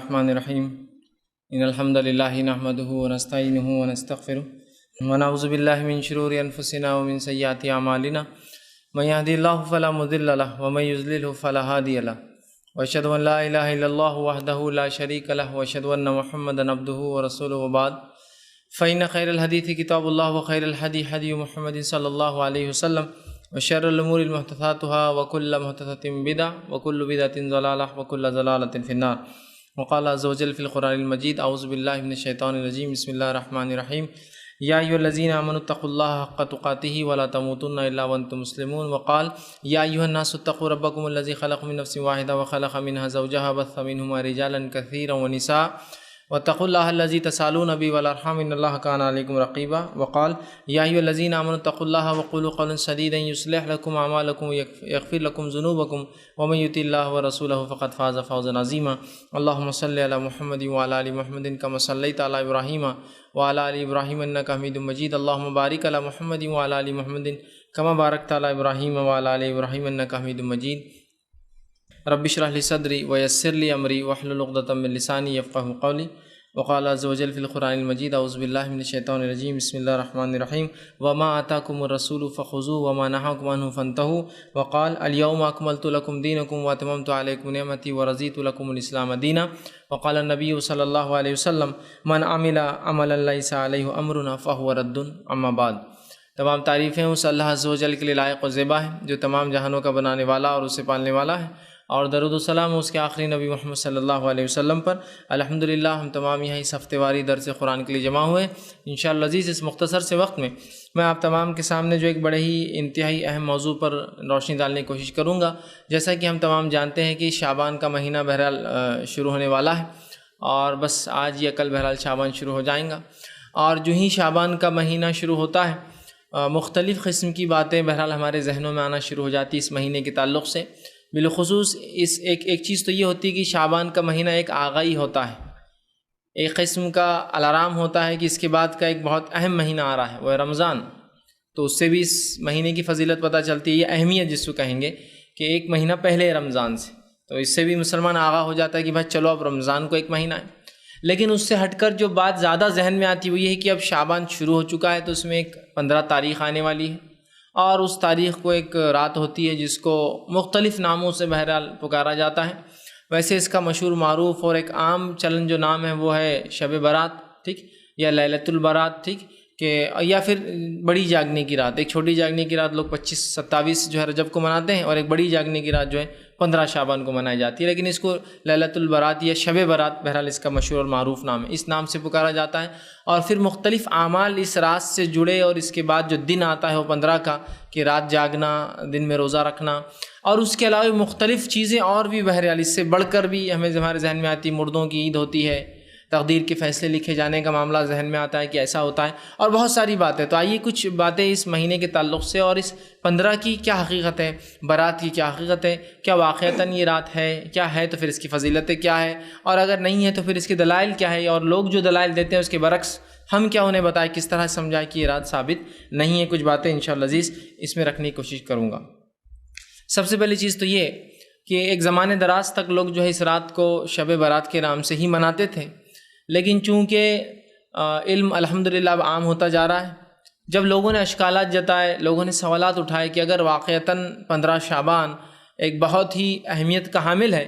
الرحمن الرحیم ان الحمد للہ نحمده ونستعینه ونستغفره ونعوذ باللہ من شرور انفسنا ومن سیئات اعمالنا من يهده الله فلا مضل له ومن يضلل فلا هادي له واشهد ان لا اله الا الله وحده لا شريك له واشهد ان محمدا عبده ورسوله وبعد فإن خير الحديث كتاب الله وخير الهدي هدي محمد صلى الله عليه وسلم وشر الأمور محدثاتها وكل محدثة بدعة وكل بدعة ضلالة وكل ضلالة في النار. وقال عز وجل في القرآن المجيد أعوذ بالله من الشيطان الرجيم بسم الله الرحمن الرحيم يا أيها الذين آمنوا اتقوا الله حق تقاته ولا تموتن إلا وأنتم مسلمون. وقال يا أيها الناس اتقوا ربكم الذي خلق من نفس واحدة وخلق منها زوجها بث منهما رجالا كثيرا ونساء واتقوا الله الذي تسألون به والأرحام إن الله كان عليكم رقيبا. وقال يا أيها الذين آمنوا اتقوا الله وقولوا قولا سديدا يصلح لكم أعمالكم ويغفر لكم ذنوبكم ومن يطع الله ورسوله فقد فاز فوزا عظيما. اللهم صل على محمد وعلى آل محمد كما صليت على إبراهيم وعلى آل إبراهيم إنك حميد مجيد. اللهم بارك على محمد وعلى آل محمد كما باركت على إبراهيم وعلى آل إبراهيم إنك حميد مجيد. رب اشرح لي صدري ويسر لي امري واحلل عقدة من لساني يفقهوا قولي. وقال عز وجل في القرآن المجيد اعوذ بالله من الشيطان الرجيم بسم الله الرحمن الرحيم وما آتاكم الرسول فخذوه وما نهاكم عنه فانتهوا. وقال اليوم أكملت لكم دينكم وأتممت عليكم نعمتي ورضيت لكم الإسلام دينا. وقال النبي صلى الله عليه وسلم من عمل عملا ليس عليه أمرنا فهو رد. اما بعد. تمام تعریفیں اس اللہ عز و جل کے لیے لائق و زیبا ہے جو تمام جہانوں کا بنانے والا اور اسے پالنے والا ہے، اور درود و سلام اس کے آخری نبی محمد صلی اللہ علیہ وسلم پر. الحمدللہ ہم تمام یہاں اس ہفتے واری درس قرآن کے لیے جمع ہوئے. انشاءاللہ عزیز اس مختصر سے وقت میں آپ تمام کے سامنے جو ایک بڑے ہی انتہائی اہم موضوع پر روشنی ڈالنے کی کوشش کروں گا. جیسا کہ ہم تمام جانتے ہیں کہ شعبان کا مہینہ بہرحال شروع ہونے والا ہے، اور بس آج یا کل بہرحال شعبان شروع ہو جائیں گا. اور جو ہی شعبان کا مہینہ شروع ہوتا ہے مختلف قسم کی باتیں بہرحال ہمارے ذہنوں میں آنا شروع ہو جاتی اس مہینے کے تعلق سے. بالخصوص اس ایک چیز تو یہ ہوتی ہے کہ شعبان کا مہینہ ایک آغائی ہوتا ہے، ایک قسم کا الارم ہوتا ہے کہ اس کے بعد کا ایک بہت اہم مہینہ آ رہا ہے، وہ ہے رمضان. تو اس سے بھی اس مہینے کی فضیلت پتہ چلتی ہے، یہ اہمیت جس کو کہیں گے کہ ایک مہینہ پہلے رمضان سے، تو اس سے بھی مسلمان آگاہ ہو جاتا ہے کہ بھائی چلو اب رمضان کو ایک مہینہ ہے. لیکن اس سے ہٹ کر جو بات زیادہ ذہن میں آتی ہے وہ یہ ہے کہ اب شعبان شروع ہو چکا ہے، تو اس میں ایک 15 تاریخ آنے والی ہے، اور اس تاریخ کو ایک رات ہوتی ہے جس کو مختلف ناموں سے بہرحال پکارا جاتا ہے. ویسے اس کا مشہور معروف اور ایک عام چلن جو نام ہے وہ ہے شب برات، ٹھیک، یا لیلۃ البرات، ٹھیک، کہ یا پھر بڑی جاگنے کی رات. ایک چھوٹی جاگنے کی رات لوگ 25-27 جو ہے رجب کو مناتے ہیں، اور ایک بڑی جاگنے کی رات جو ہے 15 شعبان کو منائی جاتی ہے، لیکن اس کو لیلۃ البرات یا شب برات بہرحال اس کا مشہور اور معروف نام ہے، اس نام سے پکارا جاتا ہے. اور پھر مختلف اعمال اس رات سے جڑے، اور اس کے بعد جو دن آتا ہے وہ 15 کا، کہ رات جاگنا، دن میں روزہ رکھنا، اور اس کے علاوہ مختلف چیزیں اور بھی بہرحال اس سے بڑھ کر بھی ہمیں ہمارے ذہن میں آتی. مردوں کی عید ہوتی ہے، تقدیر کے فیصلے لکھے جانے کا معاملہ ذہن میں آتا ہے کہ ایسا ہوتا ہے، اور بہت ساری باتیں. تو آئیے کچھ باتیں اس مہینے کے تعلق سے، اور اس 15 کی کیا حقیقت ہے، برات کی کیا حقیقت ہے، کیا واقعتاً یہ رات ہے، کیا ہے تو پھر اس کی فضیلتیں کیا ہے، اور اگر نہیں ہے تو پھر اس کے دلائل کیا ہے، اور لوگ جو دلائل دیتے ہیں اس کے برعکس ہم کیا انہیں بتائیں، کس طرح سمجھائیں کہ یہ رات ثابت نہیں ہے. کچھ باتیں انشاءاللہ عزیز اس میں رکھنے کی کوشش کروں گا. سب سے پہلی چیز تو یہ کہ ایک زمانے دراز تک لوگ جو ہے اس رات کو شب برات کے نام سے ہی مناتے تھے، لیکن چونکہ علم الحمدللہ اب عام ہوتا جا رہا ہے، جب لوگوں نے اشکالات جتائے، لوگوں نے سوالات اٹھائے کہ اگر واقعتاً 15 شعبان ایک بہت ہی اہمیت کا حامل ہے،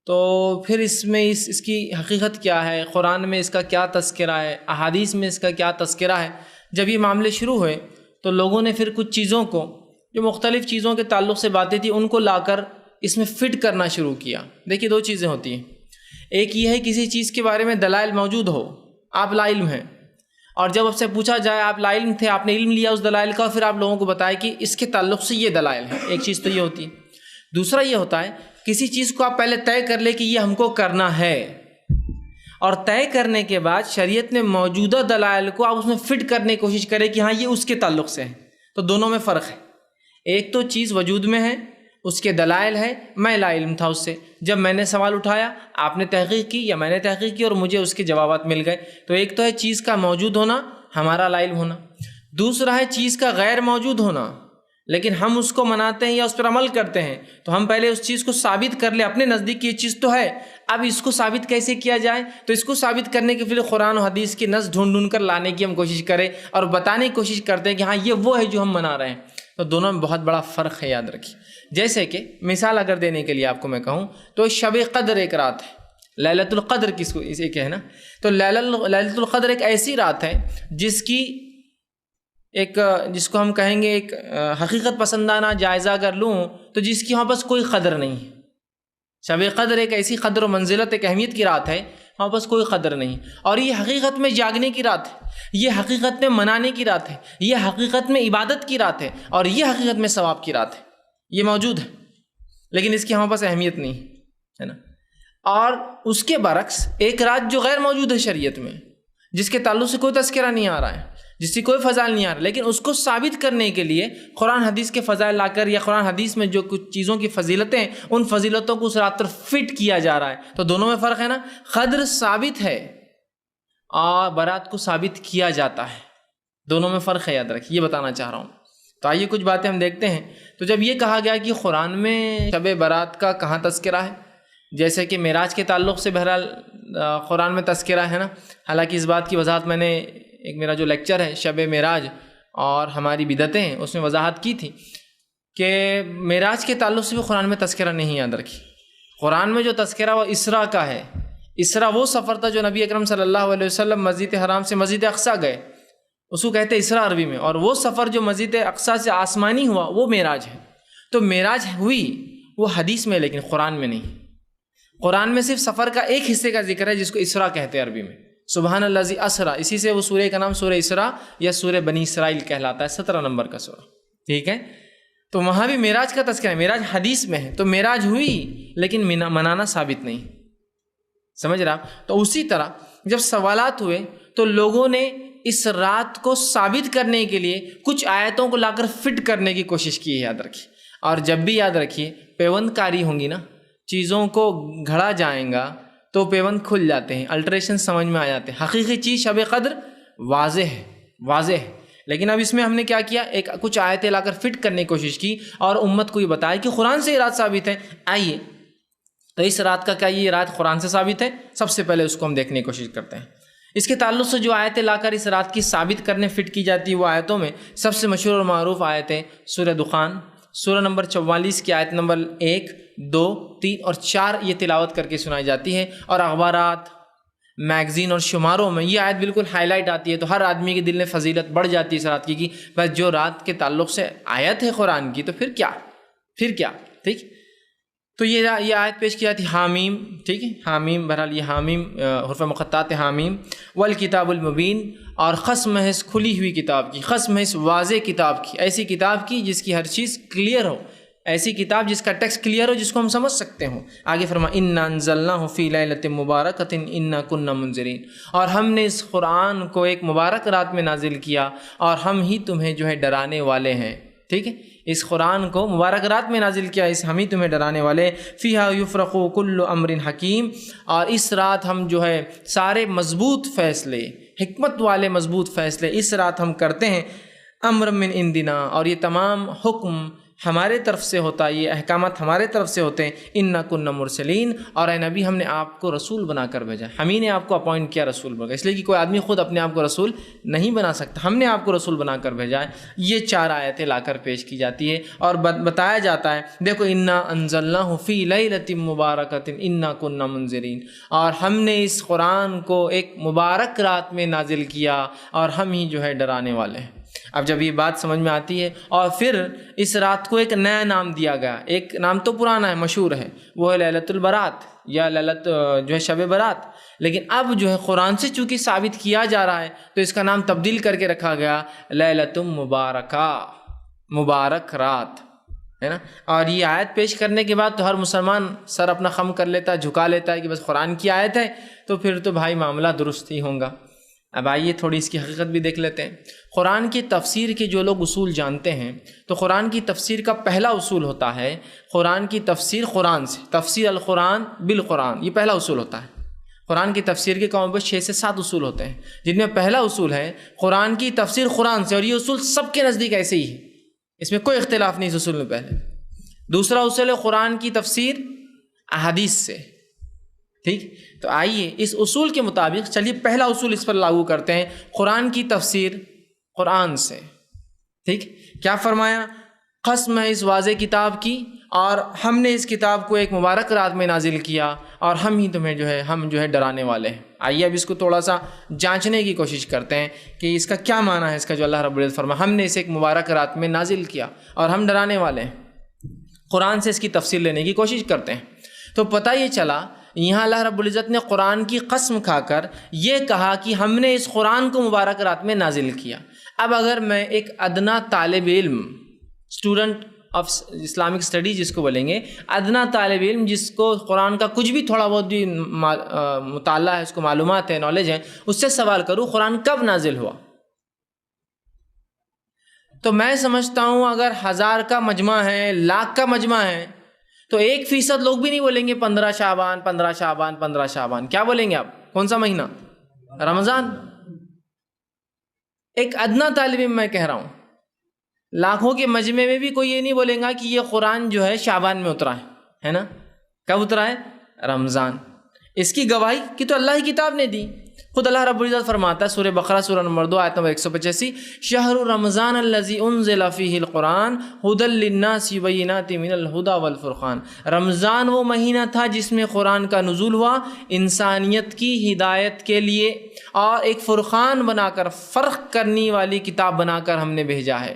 تو پھر اس میں اس کی حقیقت کیا ہے، قرآن میں اس کا کیا تذکرہ ہے، احادیث میں اس کا کیا تذکرہ ہے. جب یہ معاملے شروع ہوئے تو لوگوں نے پھر کچھ چیزوں کو، جو مختلف چیزوں کے تعلق سے باتیں تھیں، ان کو لا کر اس میں فٹ کرنا شروع کیا. دیکھیے دو چیزیں ہوتی ہیں، ایک یہ ہے کسی چیز کے بارے میں دلائل موجود ہو، آپ لا علم ہیں، اور جب آپ سے پوچھا جائے آپ لا علم تھے، آپ نے علم لیا اس دلائل کا، پھر آپ لوگوں کو بتائے کہ اس کے تعلق سے یہ دلائل ہیں. ایک چیز تو یہ ہوتی ہے. دوسرا یہ ہوتا ہے کسی چیز کو آپ پہلے طے کر لیں کہ یہ ہم کو کرنا ہے، اور طے کرنے کے بعد شریعت میں موجودہ دلائل کو آپ اس میں فٹ کرنے کی کوشش کریں کہ ہاں یہ اس کے تعلق سے ہے. تو دونوں میں فرق ہے. ایک تو چیز وجود میں ہے، اس کے دلائل ہے، میں لا علم تھا اس سے، جب میں نے سوال اٹھایا آپ نے تحقیق کی یا میں نے تحقیق کی اور مجھے اس کے جوابات مل گئے. تو ایک تو ہے چیز کا موجود ہونا، ہمارا لا علم ہونا. دوسرا ہے چیز کا غیر موجود ہونا، لیکن ہم اس کو مناتے ہیں یا اس پر عمل کرتے ہیں، تو ہم پہلے اس چیز کو ثابت کر لیں اپنے نزدیک کہ یہ چیز تو ہے. اب اس کو ثابت کیسے کیا جائے؟ تو اس کو ثابت کرنے کے لیے قرآن و حدیث کی نص ڈھونڈ کر لانے کی ہم کوشش کریں اور بتانے کی کوشش کرتے ہیں کہ ہاں یہ وہ ہے جو ہم منا رہے ہیں. تو دونوں میں بہت بڑا فرق ہے، یاد رکھیے. جیسے کہ مثال اگر دینے کے لیے آپ کو میں کہوں تو شب قدر ایک رات ہے، لیلۃ القدر کس کو اسے کہنا. تو لیلۃ القدر ایک ایسی رات ہے جس کی جس کو ہم کہیں گے ایک حقیقت پسندانہ جائزہ اگر لوں تو جس کی وہاں بس کوئی قدر نہیں ہے. شب قدر ایک ایسی قدر و منزلت، ایک اہمیت کی رات ہے، وہاں بس کوئی قدر نہیں. اور یہ حقیقت میں جاگنے کی رات ہے، یہ حقیقت میں منانے کی رات ہے، یہ حقیقت میں عبادت کی رات ہے، اور یہ حقیقت میں ثواب کی رات ہے. یہ موجود ہے لیکن اس کی ہمارے پاس اہمیت نہیں ہے نا. اور اس کے برعکس ایک رات جو غیر موجود ہے شریعت میں، جس کے تعلق سے کوئی تذکرہ نہیں آ رہا ہے، جس کی کوئی فضائل نہیں آ رہا، لیکن اس کو ثابت کرنے کے لیے قرآن حدیث کے فضائل لا کر یا قرآن حدیث میں جو کچھ چیزوں کی فضیلتیں ہیں ان فضیلتوں کو اس رات پر فٹ کیا جا رہا ہے. تو دونوں میں فرق ہے نا. قدر ثابت ہے اور برات کو ثابت کیا جاتا ہے، دونوں میں فرق ہے، یاد رکھیے. یہ بتانا چاہ رہا ہوں. تو آئیے کچھ باتیں ہم دیکھتے ہیں. تو جب یہ کہا گیا کہ قرآن میں شب برات کا کہاں تذکرہ ہے، جیسے کہ معراج کے تعلق سے بہرحال قرآن میں تذکرہ ہے نا. حالانکہ اس بات کی وضاحت میں نے ایک میرا جو لیکچر ہے شب معراج اور ہماری بدعتیں، اس میں وضاحت کی تھی کہ معراج کے تعلق سے بھی قرآن میں تذکرہ نہیں. یاد رکھیے قرآن میں جو تذکرہ وہ اسراء کا ہے. اسراء وہ سفر تھا جو نبی اکرم صلی اللہ علیہ وسلم مسجد حرام سے مسجد اقصیٰ گئے، اس کو کہتے ہیں اسراء عربی میں. اور وہ سفر جو مسجد اقصیٰ سے آسمانی ہوا وہ معراج ہے. تو معراج ہوئی وہ حدیث میں لیکن قرآن میں نہیں. قرآن میں صرف سفر کا ایک حصے کا ذکر ہے جس کو اسراء کہتے ہیں عربی میں. سبحان الذی اسرا، اسی سے وہ سورہ کا نام سورہ اسراء یا سورہ بنی اسرائیل کہلاتا ہے، 17 نمبر کا سورہ. ٹھیک ہے. تو وہاں بھی معراج کا تذکرہ ہے، معراج حدیث میں ہے. تو معراج ہوئی لیکن منانا ثابت نہیں. سمجھ رہا؟ تو اسی طرح جب سوالات ہوئے تو لوگوں نے اس رات کو ثابت کرنے کے لیے کچھ آیتوں کو لا کر فٹ کرنے کی کوشش کی ہے. یاد رکھیے. اور جب بھی یاد رکھیے پیوند کاری ہوں گی نا، چیزوں کو گھڑا جائیں گا تو پیوند کھل جاتے ہیں، الٹریشن سمجھ میں آ جاتے ہیں. حقیقی چیز شب قدر واضح ہے. لیکن اب اس میں ہم نے کیا کیا، کچھ آیتیں لا کر فٹ کرنے کی کوشش کی اور امت کو یہ بتایا کہ قرآن سے یہ رات ثابت ہے. آئیے تو اس رات کا کیا یہ رات قرآن سے ثابت ہے؟ سب سے پہلے اس کو ہم دیکھنے کی کوشش کرتے ہیں. اس کے تعلق سے جو آیتیں لا کر اس رات کی ثابت کرنے فٹ کی جاتی ہے وہ آیتوں میں سب سے مشہور اور معروف آیتیں سورہ دخان، سورہ نمبر 44 کی آیت نمبر 1، 2، 3 اور 4 یہ تلاوت کر کے سنائی جاتی ہے. اور اخبارات، میگزین اور شماروں میں یہ آیت بالکل ہائی لائٹ آتی ہے. تو ہر آدمی کے دل میں فضیلت بڑھ جاتی ہے اس رات کی کہ بس جو رات کے تعلق سے آیت ہے قرآن کی تو پھر کیا. ٹھیک. تو یہ آیت پیش کی جاتی ہے حامیم. ٹھیک ہے. حامیم، بہرحال یہ حامیم حروف مقطعات حامیم. والکتاب المبین، اور قسم ہے اس کھلی ہوئی کتاب کی، قسم ہے اس واضح کتاب کی، ایسی کتاب کی جس کی ہر چیز کلیئر ہو، ایسی کتاب جس کا ٹیکسٹ کلیئر ہو، جس کو ہم سمجھ سکتے ہوں. آگے فرما انا انزلناہ فی لیلۃ مبارکۃ انا کنا منذرین، اور ہم نے اس قرآن کو ایک مبارک رات میں نازل کیا اور ہم ہی تمہیں جو ہے ڈرانے والے ہیں. ٹھیک ہے. اس قرآن کو مبارک رات میں نازل کیا، اس ہم ہی تمہیں ڈرانے والے. فیہا یفرق کل امر حکیم، اور اس رات ہم جو ہے سارے مضبوط فیصلے، حکمت والے مضبوط فیصلے اس رات ہم کرتے ہیں. امر من عندنا، اور یہ تمام حکم ہمارے طرف سے ہوتا ہے، یہ احکامات ہمارے طرف سے ہوتے ہیں. انا کنا مرسلین، اور اے نبی ہم نے آپ کو رسول بنا کر بھیجا، ہم ہی نے آپ کو اپوائنٹ کیا رسول بنا کر، اس لیے کہ کوئی آدمی خود اپنے آپ کو رسول نہیں بنا سکتا، ہم نے آپ کو رسول بنا کر بھیجا ہے. یہ 4 آیتیں لا کر پیش کی جاتی ہے اور بتایا جاتا ہے دیکھو انا انزلناہ فی لیلۃ مبارکۃ انا کنا منذرین، اور ہم نے اس قرآن کو ایک مبارک رات میں نازل کیا اور ہم ہی جو ہے ڈرانے والے ہیں. اب جب یہ بات سمجھ میں آتی ہے اور پھر اس رات کو ایک نیا نام دیا گیا، ایک نام تو پرانا ہے، مشہور ہے، وہ ہے لیلۃ البرات یا لیلۃ جو ہے شب برات. لیکن اب جو ہے قرآن سے چونکہ ثابت کیا جا رہا ہے تو اس کا نام تبدیل کر کے رکھا گیا لیلۃ مبارکہ، مبارک رات ہے نا. اور یہ آیت پیش کرنے کے بعد تو ہر مسلمان سر اپنا خم کر لیتا ہے، جھکا لیتا ہے کہ بس قرآن کی آیت ہے تو پھر تو بھائی معاملہ درست ہی ہوگا. اب آئیے تھوڑی اس کی حقیقت بھی دیکھ لیتے ہیں. قرآن کی تفسیر کے جو لوگ اصول جانتے ہیں تو قرآن کی تفسیر کا پہلا اصول ہوتا ہے قرآن کی تفسیر قرآن سے، تفسیر القرآن بالقرآن، یہ پہلا اصول ہوتا ہے. قرآن کی تفسیر کے کم بیش 6 سے 7 اصول ہوتے ہیں، جن میں پہلا اصول ہے قرآن کی تفسیر قرآن سے، اور یہ اصول سب کے نزدیک ایسے ہی ہے، اس میں کوئی اختلاف نہیں اس اصول میں. پہلے دوسرا اصول ہے قرآن کی تفسیر احادیث سے. ٹھیک، تو آئیے اس اصول کے مطابق چلیے پہلا اصول اس پر لاگو کرتے ہیں، قرآن کی تفسیر قرآن سے۔ ٹھیک، کیا فرمایا؟ قسم ہے اس واضح کتاب کی، اور ہم نے اس کتاب کو ایک مبارک رات میں نازل کیا، اور ہم ہی تمہیں ہم ڈرانے والے ہیں۔ آئیے اب اس کو تھوڑا سا جانچنے کی کوشش کرتے ہیں کہ اس کا کیا معنی ہے، اس کا جو اللہ رب العزت فرمایا ہم نے اسے ایک مبارک رات میں نازل کیا اور ہم ڈرانے والے ہیں۔ قرآن سے اس کی تفسیر لینے کی کوشش کرتے ہیں، تو پتہ یہ چلا یہاں اللہ رب العزت نے قرآن کی قسم کھا کر یہ کہا کہ ہم نے اس قرآن کو مبارک رات میں نازل کیا۔ اب اگر میں ایک ادنا طالب علم، اسٹوڈنٹ آف اسلامک اسٹڈی جس کو بولیں گے، ادنا طالب علم جس کو قرآن کا کچھ بھی تھوڑا بہت بھی مطالعہ ہے، اس کو معلومات ہے، نالج ہے، اس سے سوال کروں قرآن کب نازل ہوا، تو میں سمجھتا ہوں اگر 1000 کا مجمع ہے، لاکھ کا مجمع ہے، تو 1% لوگ بھی نہیں بولیں گے 15 شعبان 15 شعبان 15 شعبان۔ کیا بولیں گے آپ؟ کون سا مہینہ؟ رمضان۔ ایک ادنا طالب علم میں کہہ رہا ہوں، لاکھوں کے مجمع میں بھی کوئی یہ نہیں بولیں گا کہ یہ قرآن جو ہے شعبان میں اترا ہے نا؟ کب اترا ہے؟ رمضان۔ اس کی گواہی کہ تو اللہ کی کتاب نے دی۔ خود اللہ رب العزت فرماتا ہے سورہ بقرہ سورہ نمبر 2 آیت نمبر 185، شہر رمضان الذی انزل فیہ القرآن ھدی للناس بینات من الھدی والفرقان۔ رمضان وہ مہینہ تھا جس میں قرآن کا نزول ہوا انسانیت کی ہدایت کے لیے، اور ایک فرقان بنا کر، فرق کرنے والی کتاب بنا کر ہم نے بھیجا ہے،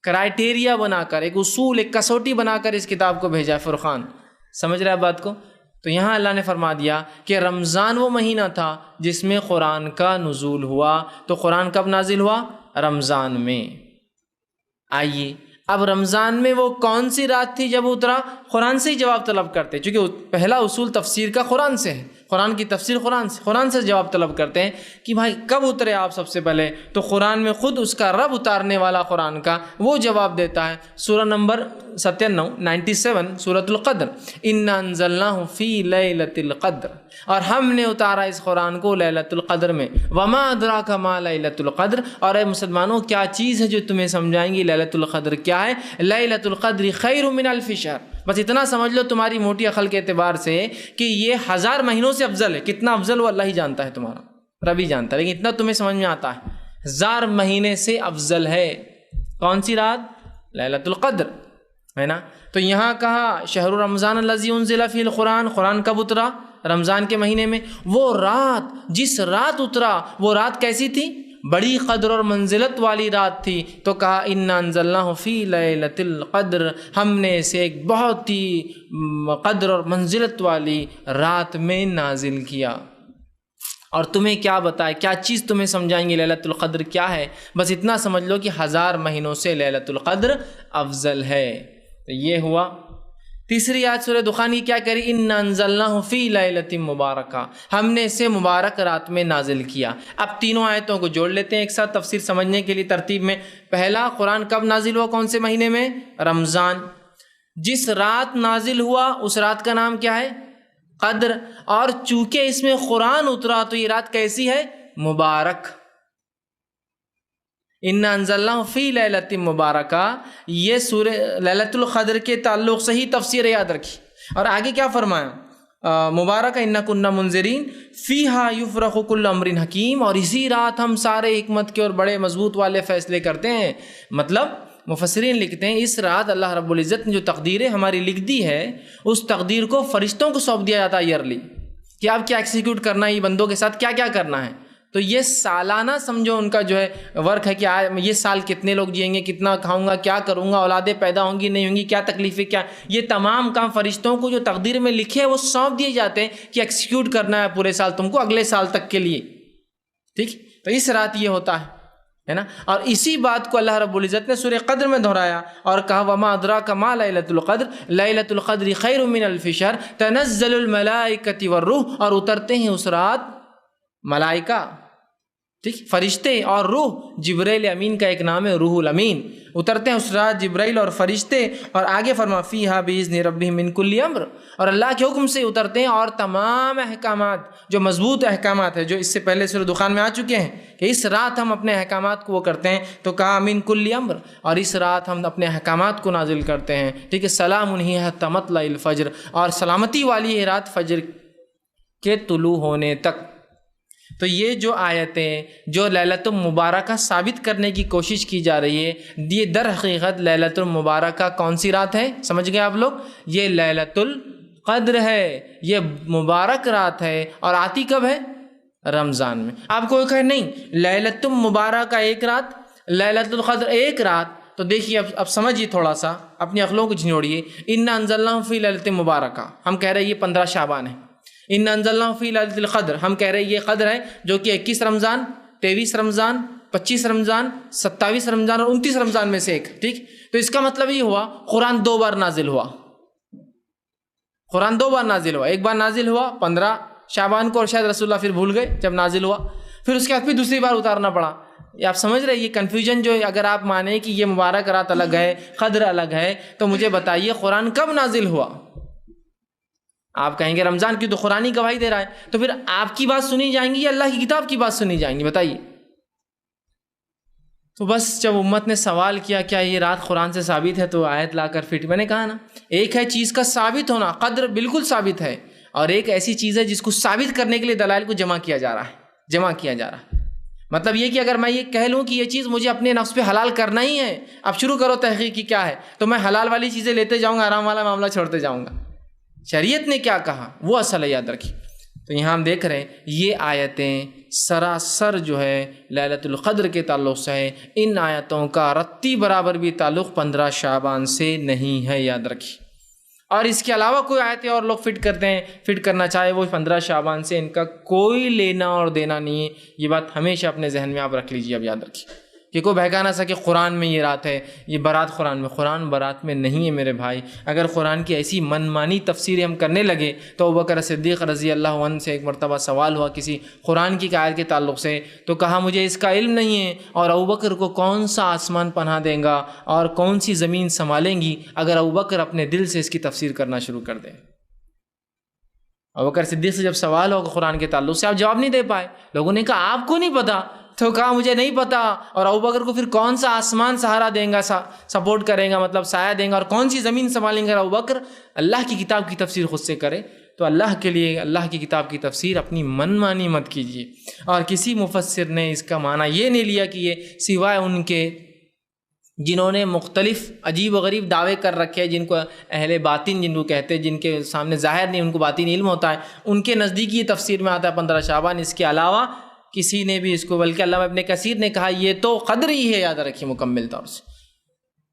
کرائٹیریا بنا کر، ایک اصول، ایک کسوٹی بنا کر اس کتاب کو بھیجا ہے، فرقان۔ سمجھ رہے ہیں بات کو؟ تو یہاں اللہ نے فرما دیا کہ رمضان وہ مہینہ تھا جس میں قرآن کا نزول ہوا۔ تو قرآن کب نازل ہوا؟ رمضان میں۔ آئیے اب رمضان میں وہ کون سی رات تھی جب اترا؟ قرآن سے ہی جواب طلب کرتے، چونکہ پہلا اصول تفسیر کا قرآن سے ہے، قرآن کی تفسیر قرآن سے جواب طلب کرتے ہیں کہ بھائی کب اترے آپ سب سے پہلے؟ تو قرآن میں خود اس کا رب اتارنے والا قرآن کا وہ جواب دیتا ہے، سورہ نمبر 97 سورۃ القدر، انا انزلناہ فی لیلۃ القدر، اور ہم نے اتارا اس قرآن کو لیلۃ القدر میں، وما ادراک ما لیلۃ القدر، اور اے مسلمانوں کیا چیز ہے جو تمہیں سمجھائیں گی لیلۃ القدر کیا ہے؟ لیلۃ القدر خیر من الف شہر۔ بس اتنا سمجھ لو تمہاری موٹی عقل کے اعتبار سے کہ یہ 1000 مہینوں سے افضل ہے۔ کتنا افضل وہ اللہ ہی جانتا ہے، تمہارا رب ہی جانتا ہے، لیکن اتنا تمہیں سمجھ میں آتا ہے 1000 مہینے سے افضل ہے۔ کون سی رات؟ لیلۃ القدر، ہے نا؟ تو یہاں کہا شہر رمضان الذی انزل فیہ القرآن، قرآن کب اترا؟ رمضان کے مہینے میں۔ وہ رات، جس رات اترا، وہ رات کیسی تھی؟ بڑی قدر اور منزلت والی رات تھی۔ تو کہا انا انزلناہ فی لیلۃ القدر، ہم نے اسے ایک بہت ہی قدر اور منزلت والی رات میں نازل کیا۔ اور تمہیں کیا بتائے، کیا چیز تمہیں سمجھائیں گے لیلۃ القدر کیا ہے؟ بس اتنا سمجھ لو کہ 1000 مہینوں سے لیلۃ القدر افضل ہے۔ تو یہ ہوا۔ تیسری آیت سورہ دخان کی کیا کری؟ انا انزلناہ فی لیلۃ مبارکہ، ہم نے اسے مبارک رات میں نازل کیا۔ اب تینوں آیتوں کو جوڑ لیتے ہیں ایک ساتھ تفسیر سمجھنے کے لیے ترتیب میں۔ پہلا، قرآن کب نازل ہوا؟ کون سے مہینے میں؟ رمضان۔ جس رات نازل ہوا اس رات کا نام کیا ہے؟ قدر۔ اور چونکہ اس میں قرآن اترا تو یہ رات کیسی ہے؟ مبارک۔ انا انزلناہ فی لیلۃ مبارکہ، یہ سورہ لیلۃ القدر کے تعلق سے ہی تفسیر یاد رکھی۔ اور آگے کیا فرمایا؟ مبارکہ انا کنا منذرین فیہا یفرق کل امر حکیم، اور اسی رات ہم سارے حکمت کے اور بڑے مضبوط والے فیصلے کرتے ہیں۔ مطلب مفسرین لکھتے ہیں اس رات اللہ رب العزت نے جو تقدیریں ہماری لکھ دی ہے، اس تقدیر کو فرشتوں کو سونپ دیا جاتا ہے ایئرلی، کہ آپ کیا ایکسیکیوٹ کرنا ہے، یہ بندوں کے ساتھ کیا کیا کرنا ہے۔ تو یہ سالانہ سمجھو ان کا جو ہے ورک ہے کہ یہ سال کتنے لوگ جئیں گے، کتنا کھاؤں گا، کیا کروں گا، اولادیں پیدا ہوں گی نہیں ہوں گی، کیا تکلیفیں، کیا، یہ تمام کام فرشتوں کو جو تقدیر میں لکھے وہ سونپ دیے جاتے ہیں کہ ایکسیکیوٹ کرنا ہے پورے سال تم کو، اگلے سال تک کے لیے۔ ٹھیک، تو اس رات یہ ہوتا ہے نا۔ اور اسی بات کو اللہ رب العزت نے سورہ قدر میں دہرایا اور کہا وما ادراک ما لیلۃ القدر، لیلۃ القدر خیر من الف شہر تنزل الملائکۃ والروح، اور اترتے ہیں اس رات ملائکہ، ٹھیک، فرشتے اور روح۔ جبرائیل امین کا ایک نام ہے روح الامین، اترتے ہیں اس رات جبرائیل اور فرشتے۔ اور آگے فرما فیہا باذن ربہم من کل امر، اور اللہ کے حکم سے اترتے ہیں، اور تمام احکامات جو مضبوط احکامات ہیں جو اس سے پہلے سورہ دخان میں آ چکے ہیں کہ اس رات ہم اپنے احکامات کو وہ کرتے ہیں، تو کہا من کل امر، اور اس رات ہم اپنے احکامات کو نازل کرتے ہیں۔ ٹھیک ہے، سلام ہی حتی مطلع الفجر، اور سلامتی والی ہے رات فجر کے طلوع ہونے تک۔ تو یہ جو آیتیں جو لیلۃ المبارکہ ثابت کرنے کی کوشش کی جا رہی ہے، یہ در حقیقت لیلۃ المبارکہ کون سی رات ہے؟ سمجھ گئے آپ لوگ؟ یہ لیلۃ القدر ہے، یہ مبارک رات ہے، اور آتی کب ہے؟ رمضان میں۔ آپ کو کہے نہیں لیلۃ المبارکہ ایک رات، لیلۃ القدر ایک رات، تو دیکھیے اب سمجھیے، تھوڑا سا اپنی عقلوں کو جھنجھوڑیے۔ انا انزلناہ فی لیلۃ مبارکہ، ہم کہہ رہے ہیں یہ 15 شعبان ہے۔ انا انزلناہ فی لیلۃ القدر، ہم کہہ رہے ہیں یہ قدر ہے جو کہ 21 رمضان، 23 رمضان، 25 رمضان، 27 رمضان اور 29 رمضان میں سے ایک، ٹھیک؟ تو اس کا مطلب یہ ہوا قرآن 2 بار نازل ہوا، قرآن 2 بار نازل ہوا۔ ایک بار نازل ہوا 15 شعبان کو، اور شاید رسول اللہ پھر بھول گئے جب نازل ہوا، پھر اس کے بعد پھر دوسری بار اتارنا پڑا۔ یہ آپ سمجھ رہے ہیں یہ کنفیوژن جو ہے؟ اگر آپ مانیں کہ یہ مبارک رات الگ ہے، قدر الگ ہے، تو مجھے بتائیے قرآن کب نازل ہوا؟ آپ کہیں گے رمضان کی، تو قرآن ہی گواہی دے رہا ہے، تو پھر آپ کی بات سنی جائیں گی یا اللہ کی کتاب کی بات سنی جائیں گی؟ بتائیے۔ تو بس جب امت نے سوال کیا کیا یہ رات قرآن سے ثابت ہے، تو آیت لا کر فٹ، میں نے کہا نا، ایک ہے چیز کا ثابت ہونا، قدر بالکل ثابت ہے، اور ایک ایسی چیز ہے جس کو ثابت کرنے کے لیے دلائل کو جمع کیا جا رہا ہے۔ مطلب یہ کہ اگر میں یہ کہہ لوں کہ یہ چیز مجھے اپنے نفس پہ حلال کرنا ہی ہے، اب شروع کرو تحقیق کی کیا ہے، تو میں حلال والی چیزیں لیتے جاؤں گا، حرام والا معاملہ چھوڑتے جاؤں گا۔ شریعت نے کیا کہا وہ اصل ہے، یاد رکھیے۔ تو یہاں ہم دیکھ رہے ہیں یہ آیتیں سراسر جو ہے لیلۃ القدر کے تعلق سے ہے۔ ان آیتوں کا رتی برابر بھی تعلق 15 شعبان سے نہیں ہے، یاد رکھیے۔ اور اس کے علاوہ کوئی آیتیں اور لوگ فٹ کرنا چاہے وہ 15 شعبان سے، ان کا کوئی لینا اور دینا نہیں ہے۔ یہ بات ہمیشہ اپنے ذہن میں آپ رکھ لیجیے، اب یاد رکھیے کہ کوئی بہکا نہ سکے قرآن میں یہ رات ہے، یہ برات قرآن میں۔ قرآن برات میں نہیں ہے میرے بھائی۔ اگر قرآن کی ایسی من مانی تفسیریں ہم کرنے لگے تو ابوبکر صدیق رضی اللہ عنہ سے ایک مرتبہ سوال ہوا کسی قرآن کی آیت کے تعلق سے، تو کہا مجھے اس کا علم نہیں ہے، اور ابوبکر کو کون سا آسمان پناہ دیں گا اور کون سی زمین سنبھالیں گی اگر ابوبکر اپنے دل سے اس کی تفسیر کرنا شروع کر دیں۔ ابوبکر صدیق سے جب سوال ہوگا قرآن کے تعلق سے، آپ جواب نہیں دے پائے۔ لوگوں نے کہا آپ کو نہیں پتا، تو کہا مجھے نہیں پتا، اور ابوبکر کو پھر کون سا آسمان سہارا دیں گا، سپورٹ کرے گا، مطلب سایہ دیں گا، اور کون سی زمین سنبھالیں گے؟ ابوبکر اللہ کی کتاب کی تفسیر خود سے کرے۔ تو اللہ کے لیے اللہ کی کتاب کی تفسیر اپنی من مانی مت کیجیے۔ اور کسی مفسر نے اس کا معنی یہ نہیں لیا کہ یہ سوائے ان کے جنہوں نے مختلف عجیب و غریب دعوے کر رکھے ہیں، جن کو اہل باطن جن کو کہتے ہیں، جن کے سامنے ظاہر نہیں، ان کو باطن علم ہوتا ہے، ان کے نزدیک یہ تفسیر میں آتا ہے 15 شعبان۔ اس کے علاوہ کسی نے بھی اس کو، بلکہ علامہ ابن کثیر نے کہا یہ تو قدر ہی ہے، یاد رکھیے مکمل طور سے۔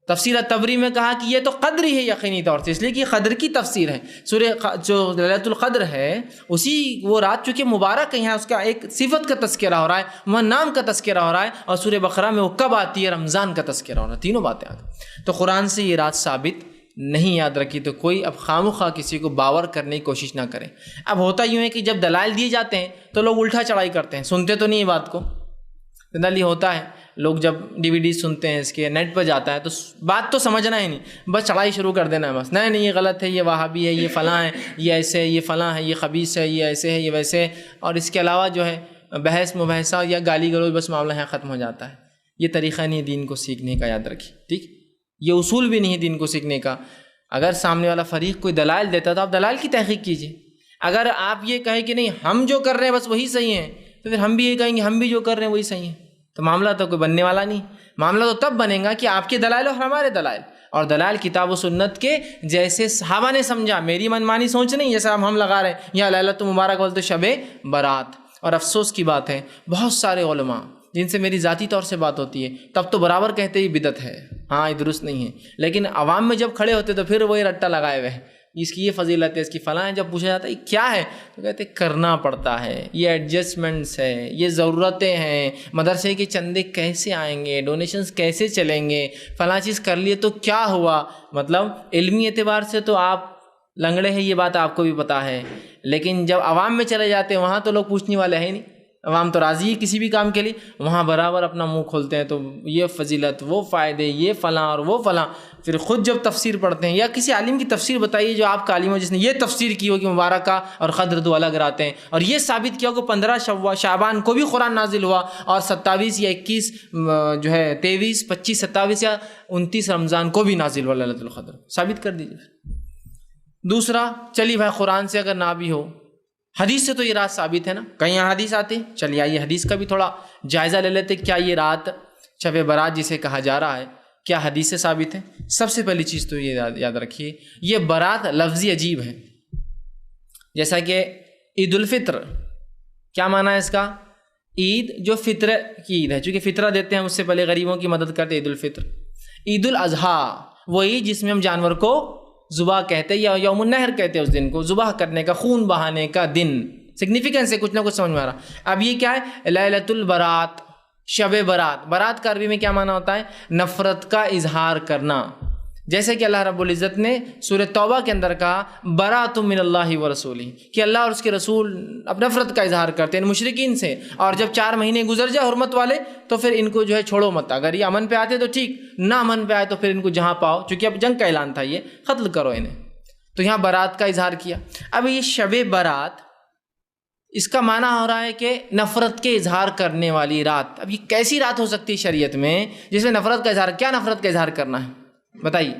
تفسیر التبری میں کہا کہ یہ تو قدر ہی ہے یقینی طور سے، اس لیے کہ قدر کی تفسیر ہے۔ سورہ جو لیلۃ القدر ہے اسی وہ رات چونکہ مبارک ہے، یہاں اس کا ایک صفت کا تذکرہ ہو رہا ہے، وہاں نام کا تذکرہ ہو رہا ہے، اور سورہ بقرہ میں وہ کب آتی ہے، رمضان کا تذکرہ ہو رہا ہے، تینوں باتیں آ گئی۔ تو قرآن سے یہ رات ثابت نہیں، یاد رکھی۔ تو کوئی اب خام خواہ کسی کو باور کرنے کی کوشش نہ کریں۔ اب ہوتا یوں ہے کہ جب دلائل دیے جاتے ہیں تو لوگ الٹا چڑھائی کرتے ہیں، سنتے تو نہیں یہ بات کو۔ جنرلی ہوتا ہے لوگ جب DVD سنتے ہیں اس کے، نیٹ پہ جاتا ہے تو بات تو سمجھنا ہی نہیں، بس چڑھائی شروع کر دینا ہے، بس نہیں یہ غلط ہے، یہ وہابی ہے، یہ فلاں ہے، یہ ایسے ہے، یہ فلاں ہے، یہ خبیث ہے، یہ ایسے ہے، یہ ویسے ہے، اور اس کے علاوہ جو ہے بحث مباحثہ یا گالی گلوچ، بس معاملہ یہاں ختم ہو جاتا ہے۔ یہ طریقہ نہیں دین کو سیکھنے کا، یاد رکھیے، ٹھیک؟ یہ اصول بھی نہیں ہے دین کو سیکھنے کا۔ اگر سامنے والا فریق کوئی دلائل دیتا تو آپ دلائل کی تحقیق کیجیے۔ اگر آپ یہ کہیں کہ نہیں ہم جو کر رہے ہیں بس وہی صحیح ہے، تو پھر ہم بھی یہ کہیں گے ہم بھی جو کر رہے ہیں وہی صحیح ہے، تو معاملہ تو کوئی بننے والا نہیں۔ معاملہ تو تب بنے گا کہ آپ کے دلائل اور ہمارے دلائل، اور دلائل کتاب و سنت کے جیسے صحابہ نے سمجھا، میری منمانی سوچ نہیں جیسا ہم لگا رہے ہیں، یا لیلۃ مبارک بولتے شب برات۔ اور افسوس کی بات ہے بہت سارے علماء جن سے میری ذاتی طور سے بات ہوتی ہے تب تو برابر کہتے یہ بدعت ہے، ہاں یہ درست نہیں ہے، لیکن عوام میں جب کھڑے ہوتے تو پھر وہی رٹا لگائے ہوئے ہیں، اس کی یہ فضیلت ہے، اس کی فلاں ہے۔ جب پوچھا جاتا ہے یہ کیا ہے تو کہتے کرنا پڑتا ہے، یہ ایڈجسٹمنٹس ہے، یہ ضرورتیں ہیں، مدرسے کے چندے کیسے آئیں گے، ڈونیشنز کیسے چلیں گے، فلاں چیز کر لیے تو کیا ہوا۔ مطلب علمی اعتبار سے تو آپ لنگڑے ہیں، یہ بات آپ کو بھی پتہ ہے، لیکن جب عوام میں چلے جاتے ہیں وہاں تو لوگ پوچھنے والے ہیں نہیں، عوام تو راضی ہے کسی بھی کام کے لیے، وہاں برابر اپنا منہ کھولتے ہیں، تو یہ فضیلت، وہ فائدے، یہ فلاں اور وہ فلاں۔ پھر خود جب تفسیر پڑھتے ہیں یا کسی عالم کی تفسیر بتائیے جو آپ کا عالم ہو، جس نے یہ تفسیر کی ہو کہ مبارکہ اور قدر دو الگ راتیں، اور یہ ثابت کیا ہو کہ 15 شعبان کو بھی قرآن نازل ہوا، اور 27 یا 21 جو ہے 23، 25، 27 یا 29 رمضان کو بھی نازل ہوا لیلۃ القدر، ثابت کر دیجیے۔ دوسرا، چلیے بھائی قرآن سے اگر نہ بھی ہو حدیث سے تو یہ رات ثابت ہے نا، کہیں حدیث آتے ہیں. چلیے آئیے حدیث کا بھی تھوڑا جائزہ لے لیتے. کیا یہ رات شب برات جسے کہا جا رہا ہے کیا حدیث سے ثابت ہے؟ سب سے پہلی چیز تو یہ یاد رکھیے، یہ برات لفظی عجیب ہے. جیسا کہ عید الفطر، کیا معنی ہے اس کا؟ عید جو فطر کی عید ہے، چونکہ فطرہ دیتے ہیں اس سے پہلے غریبوں کی مدد کرتے، عید الفطر. عید الاضحیٰ وہی جس میں ہم جانور کو ذبح کہتے ہیں یا یوم النحر کہتے ہیں، اس دن کو ذبح کرنے کا، خون بہانے کا دن. سگنیفیکنس ہے، کچھ نہ کچھ سمجھ میں آ رہا. اب یہ کیا ہے؟ لیلۃ البرات، شب برات. برات کا عربی میں کیا معنی ہوتا ہے؟ نفرت کا اظہار کرنا. جیسے کہ اللہ رب العزت نے سورہ توبہ کے اندر کہا براۃ من اللہ ورسولہ، کہ اللہ اور اس کے رسول اب نفرت کا اظہار کرتے ہیں مشرکین سے، اور جب 4 مہینے گزر جائے حرمت والے تو پھر ان کو جو ہے چھوڑو مت. اگر یہ امن پہ آتے تو ٹھیک، نہ امن پہ آئے تو پھر ان کو جہاں پاؤ، چونکہ اب جنگ کا اعلان تھا، یہ قتل کرو انہیں. تو یہاں برات کا اظہار کیا. اب یہ شب برات، اس کا معنی ہو رہا ہے کہ نفرت کے اظہار کرنے والی رات. اب یہ کیسی رات ہو سکتی ہے شریعت میں جس میں نفرت کا اظہار؟ کیا نفرت کا اظہار کرنا ہے بتائیے؟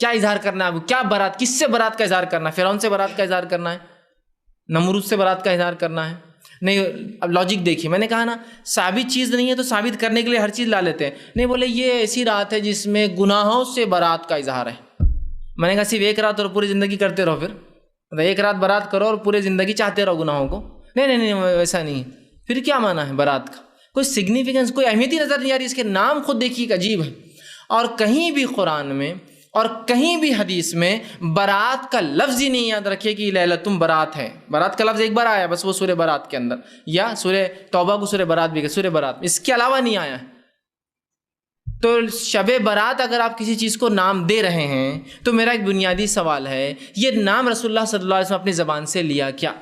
کیا اظہار کرنا ہے؟ کیا برات؟ کس سے برات کا اظہار کرنا ہے؟ فرعون سے برات کا اظہار کرنا ہے؟ نمرود سے برات کا اظہار کرنا ہے؟ نہیں. اب لاجک دیکھیے، میں نے کہا نا ثابت چیز نہیں ہے تو ثابت کرنے کے لیے ہر چیز لا لیتے ہیں. نہیں، بولے یہ ایسی رات ہے جس میں گناہوں سے برات کا اظہار ہے. میں نے کہا صرف ایک رات اور پوری زندگی کرتے رہو، پھر ایک رات برات کرو اور پوری زندگی چاہتے رہو گناہوں کو؟ نہیں، ویسا نہیں. پھر کیا معنی ہے برات کا؟ کوئی سگنیفیکنس، کوئی اہمیت ہی نظر نہیں آ رہی. اس کے نام خود دیکھیے عجیب ہے. اور کہیں بھی قرآن میں اور کہیں بھی حدیث میں برات کا لفظ ہی نہیں یاد رکھے کہ لیلۃ برات ہے. برات کا لفظ ایک بار آیا بس، وہ سورہ برات کے اندر، یا سورہ توبہ کو سورہ برات بھی کہ سورہ برات، اس کے علاوہ نہیں آیا ہے. تو شب برات اگر آپ کسی چیز کو نام دے رہے ہیں تو میرا ایک بنیادی سوال ہے، یہ نام رسول اللہ صلی اللہ علیہ وسلم اپنی زبان سے لیا کیا؟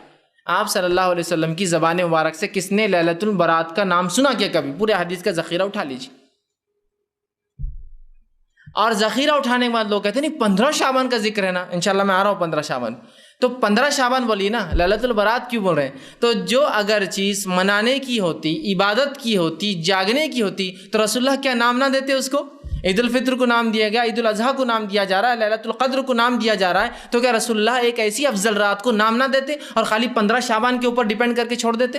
آپ صلی اللہ علیہ وسلم کی زبان مبارک سے کس نے لیلۃ البرات کا نام سنا کیا کبھی؟ پورے حدیث کا ذخیرہ اٹھا لیجیے. اور ذخیرہ اٹھانے کے بعد لوگ کہتے ہیں نہیں 15 شعبان کا ذکر ہے نا، انشاءاللہ میں آ رہا ہوں 15 شعبان. تو 15 شعبان بولیے نا، لیلۃ البرات کیوں بول رہے ہیں؟ تو جو اگر چیز منانے کی ہوتی، عبادت کی ہوتی، جاگنے کی ہوتی تو رسول اللہ کیا نام نہ دیتے اس کو؟ عید الفطر کو نام دیا گیا، عید الاضحیٰ کو نام دیا جا رہا ہے، لیلۃ القدر کو نام دیا جا رہا ہے، تو کیا رسول اللہ ایک ایسی افضل رات کو نام نہ دیتے اور خالی 15 شعبان کے اوپر ڈیپینڈ کر کے چھوڑ دیتے؟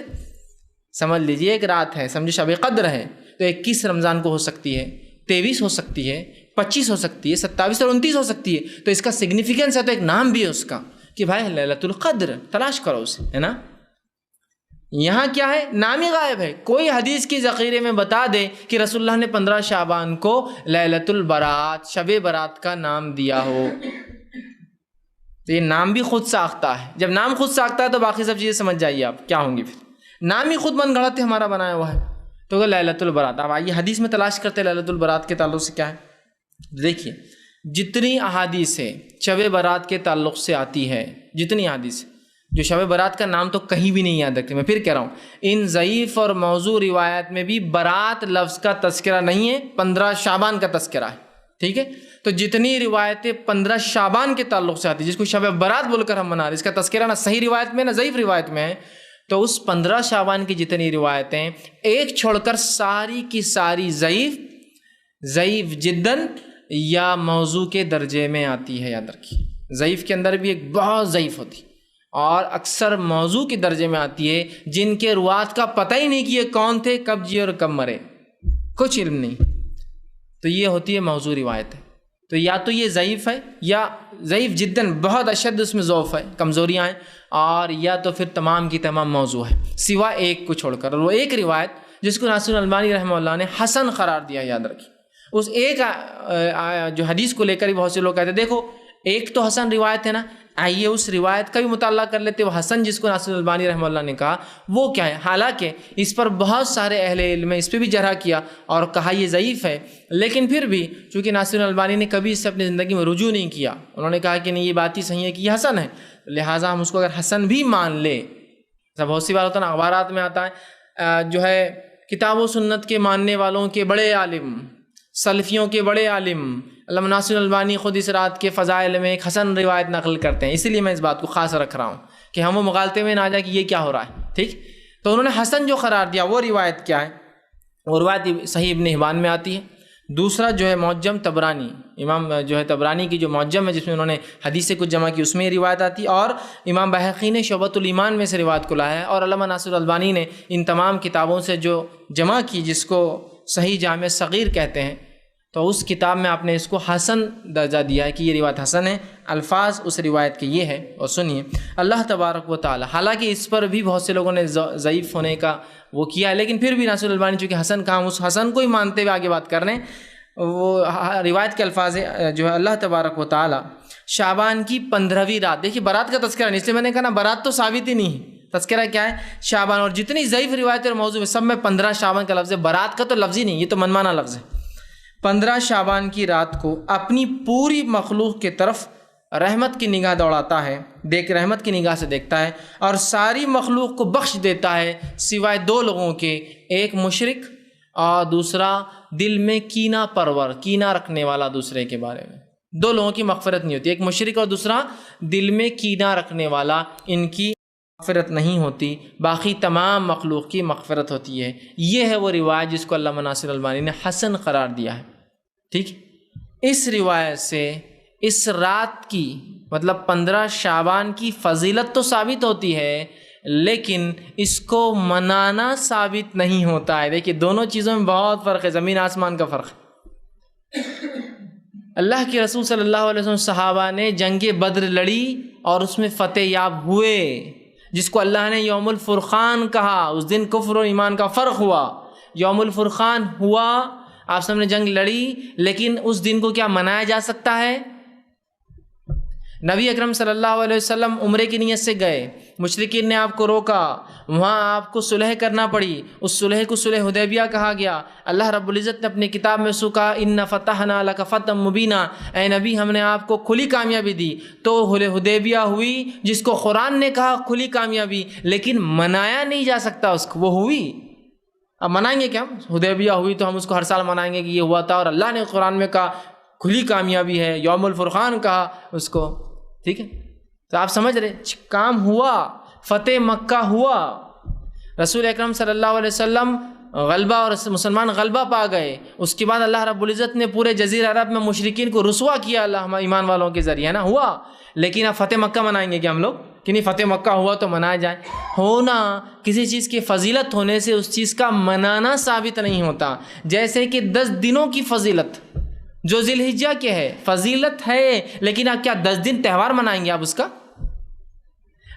سمجھ لیجیے ایک رات ہے، سمجھے شب قدر ہے، تو 21 رمضان کو ہو سکتی ہے، 23 ہو سکتی ہے، 25 ہو سکتی ہے، 27 اور 29 ہو سکتی ہے. تو اس کا سگنیفیکنس ہے، تو ایک نام بھی ہے اس کا کہ بھائی لیلۃ القدر تلاش کرو اسے، ہے نا. یہاں کیا ہے؟ نام ہی غائب ہے. کوئی حدیث کی ذخیرے میں بتا دے کہ رسول اللہ نے 15 شعبان کو لیلۃ البرات، شب برات کا نام دیا ہو. تو یہ نام بھی خود ساختہ ہے. جب نام خود ساختہ ہے تو باقی سب چیزیں سمجھ جائیے آپ کیا ہوں گی. پھر نام ہی خود من گھڑت ہمارا بنایا ہوا ہے. تو لیلۃ البرات، اب آئیے حدیث میں تلاش کرتے لیلۃ البرات کے تعلق سے کیا ہے. دیکھیے جتنی احادیث ہے شب برات کے تعلق سے آتی ہے، جتنی احادیث جو شب برات کا نام تو کہیں بھی نہیں یاد رکھتے. میں پھر کہہ رہا ہوں، ان ضعیف اور موضوع روایت میں بھی برات لفظ کا تذکرہ نہیں ہے، 15 شعبان کا تذکرہ ہے. ٹھیک ہے، تو جتنی روایتیں 15 شعبان کے تعلق سے آتی ہے، جس کو شب برات بول کر ہم منا رہے ہیں، اس کا تذکرہ نہ صحیح روایت میں نہ ضعیف روایت میں ہے. تو اس 15 شعبان کی جتنی روایتیں ایک چھوڑ کر ساری کی ساری ضعیف جداً یا موضوع کے درجے میں آتی ہے. یاد رکھیے ضعیف کے اندر بھی ایک بہت ضعیف ہوتی اور اکثر موضوع کے درجے میں آتی ہے، جن کے روات کا پتہ ہی نہیں کہ یہ کون تھے، کب جیے اور کب مرے، کچھ علم نہیں. تو یہ ہوتی ہے موضوع روایت ہے. تو یا تو یہ ضعیف ہے یا ضعیف جداً بہت اشد اس میں ضعف ہے، کمزوریاں ہیں، اور یا تو پھر تمام کی تمام موضوع ہے سوا ایک کو چھوڑ کر. اور وہ ایک روایت جس کو ناصر الالبانی رحمہ اللہ نے حسن قرار دیا. یاد رکھیے اس ایک جو حدیث کو لے کر ہی بہت سے لوگ کہتے ہیں دیکھو ایک تو حسن روایت ہے نا، آئیے اس روایت کا بھی مطالعہ کر لیتے. وہ حسن جس کو ناصر الالبانی رحمہ اللہ نے کہا وہ کیا ہے؟ حالانکہ اس پر بہت سارے اہل علم اس پہ بھی جرح کیا اور کہا یہ ضعیف ہے، لیکن پھر بھی چونکہ ناصر الالبانی نے کبھی اس سے اپنی زندگی میں رجوع نہیں کیا، انہوں نے کہا کہ نہیں یہ بات ہی صحیح ہے کہ یہ حسن ہے، لہٰذا ہم اس کو اگر حسن بھی مان لیں. بہت سی بار ہوتا ہے نا، اخبارات میں آتا ہے جو ہے کتاب و سنت کے ماننے والوں کے بڑے عالم، سلفیوں کے بڑے عالم علامہ ناصر الالبانی خود اس رات کے فضائل میں ایک حسن روایت نقل کرتے ہیں. اسی لیے میں اس بات کو خاص رکھ رہا ہوں کہ ہم وہ مغالطے میں نہ آ جائے کہ یہ کیا ہو رہا ہے. ٹھیک، تو انہوں نے حسن جو قرار دیا وہ روایت کیا ہے؟ وہ روایت صحیح ابن حبان میں آتی ہے، دوسرا جو ہے معجم طبرانی، امام جو ہے طبرانی کی جو معجم ہے جس میں انہوں نے حدیث سے کچھ جمع کی، اس میں یہ روایت آتی، اور امام بہقی نے شعبۃ الایمان میں سے روایت کو لایا ہے، اور علامہ ناصر الالبانی نے ان تمام کتابوں سے جو جمع کی جس کو صحیح جامع صغیر کہتے ہیں، تو اس کتاب میں آپ نے اس کو حسن درجہ دیا ہے کہ یہ روایت حسن ہے، الفاظ اس روایت کے یہ ہے۔ اور سنیے اللہ تبارک و تعالی، حالانکہ اس پر بھی بہت سے لوگوں نے ضعیف ہونے کا وہ کیا ہے، لیکن پھر بھی ناصر الالبانی چونکہ حسن کہا، اس حسن کو ہی مانتے ہوئے آگے بات کر رہے ہیں۔ وہ روایت کے الفاظ جو ہے اللہ تبارک و تعالی شعبان کی 15ویں رات، دیکھیے برات کا تذکرہ نہیں، اس لیے میں نے کہا نا برات تو ثابت ہی نہیں ہے، تذکرہ کیا ہے شعبان، اور جتنی ضعیف روایت اور موضوع ہے سب میں 15 شعبان کا لفظ ہے، برات کا تو لفظ ہی نہیں، یہ تو منمانا لفظ ہے۔ 15 شعبان کی رات کو اپنی پوری مخلوق کے طرف رحمت کی نگاہ دوڑاتا ہے، رحمت کی نگاہ سے دیکھتا ہے، اور ساری مخلوق کو بخش دیتا ہے سوائے 2 لوگوں کے، ایک مشرک اور دوسرا دل میں کینہ پرور، کینہ رکھنے والا دوسرے کے بارے میں۔ 2 لوگوں کی مغفرت نہیں ہوتی، ایک مشرک اور دوسرا دل میں کینہ رکھنے والا، ان کی مغفرت نہیں ہوتی، باقی تمام مخلوق کی مغفرت ہوتی ہے۔ یہ ہے وہ روایت جس کو علامہ ناصر الالبانی نے حسن قرار دیا ہے، ٹھیک۔ اس روایت سے اس رات کی مطلب 15 شعبان کی فضیلت تو ثابت ہوتی ہے، لیکن اس کو منانا ثابت نہیں ہوتا ہے۔ دیکھیے دونوں چیزوں میں بہت فرق ہے، زمین آسمان کا فرق ہے۔ اللہ کے رسول صلی اللہ علیہ وسلم صحابہ نے جنگ بدر لڑی اور اس میں فتح یاب ہوئے، جس کو اللہ نے یوم الفرقان کہا۔ اس دن کفر و ایمان کا فرق ہوا، یوم الفرقان ہوا، آپ سب نے جنگ لڑی، لیکن اس دن کو کیا منایا جا سکتا ہے؟ نبی اکرم صلی اللہ علیہ وسلم عمرے کی نیت سے گئے، مشرکین نے آپ کو روکا، وہاں آپ کو صلح کرنا پڑی، اس صلح کو صلح حدیبیہ کہا گیا۔ اللہ رب العزت نے اپنی کتاب میں کہا ان فتحنا لک فتحا مبینا، اے نبی ہم نے آپ کو کھلی کامیابی دی۔ تو حدیبیہ ہوئی جس کو قرآن نے کہا کھلی کامیابی، لیکن منایا نہیں جا سکتا اس کو، وہ ہوئی۔ اب منائیں گے کیا؟ حدیبیہ ہوئی تو ہم اس کو ہر سال منائیں گے کہ یہ ہوا تھا، اور اللہ نے قرآن میں کہا کھلی کامیابی ہے، یوم الفرقان کہا اس کو، ٹھیک ہے۔ تو آپ سمجھ رہے کام ہوا، فتح مکہ ہوا، رسول اکرم صلی اللہ علیہ وسلم غلبہ اور مسلمان غلبہ پا گئے۔ اس کے بعد اللہ رب العزت نے پورے جزیرہ عرب میں مشرکین کو رسوا کیا اللہ ایمان والوں کے ذریعے، ہے نا، ہوا۔ لیکن اب فتح مکہ منائیں گے کہ ہم لوگ کہ نہیں فتح مکہ ہوا تو منایا جائے؟ ہونا کسی چیز کی فضیلت ہونے سے اس چیز کا منانا ثابت نہیں ہوتا۔ جیسے کہ 10 دنوں کی فضیلت جو ذی الحجہ کے ہے، فضیلت ہے، لیکن آپ کیا 10 دن تہوار منائیں گے آپ اس کا؟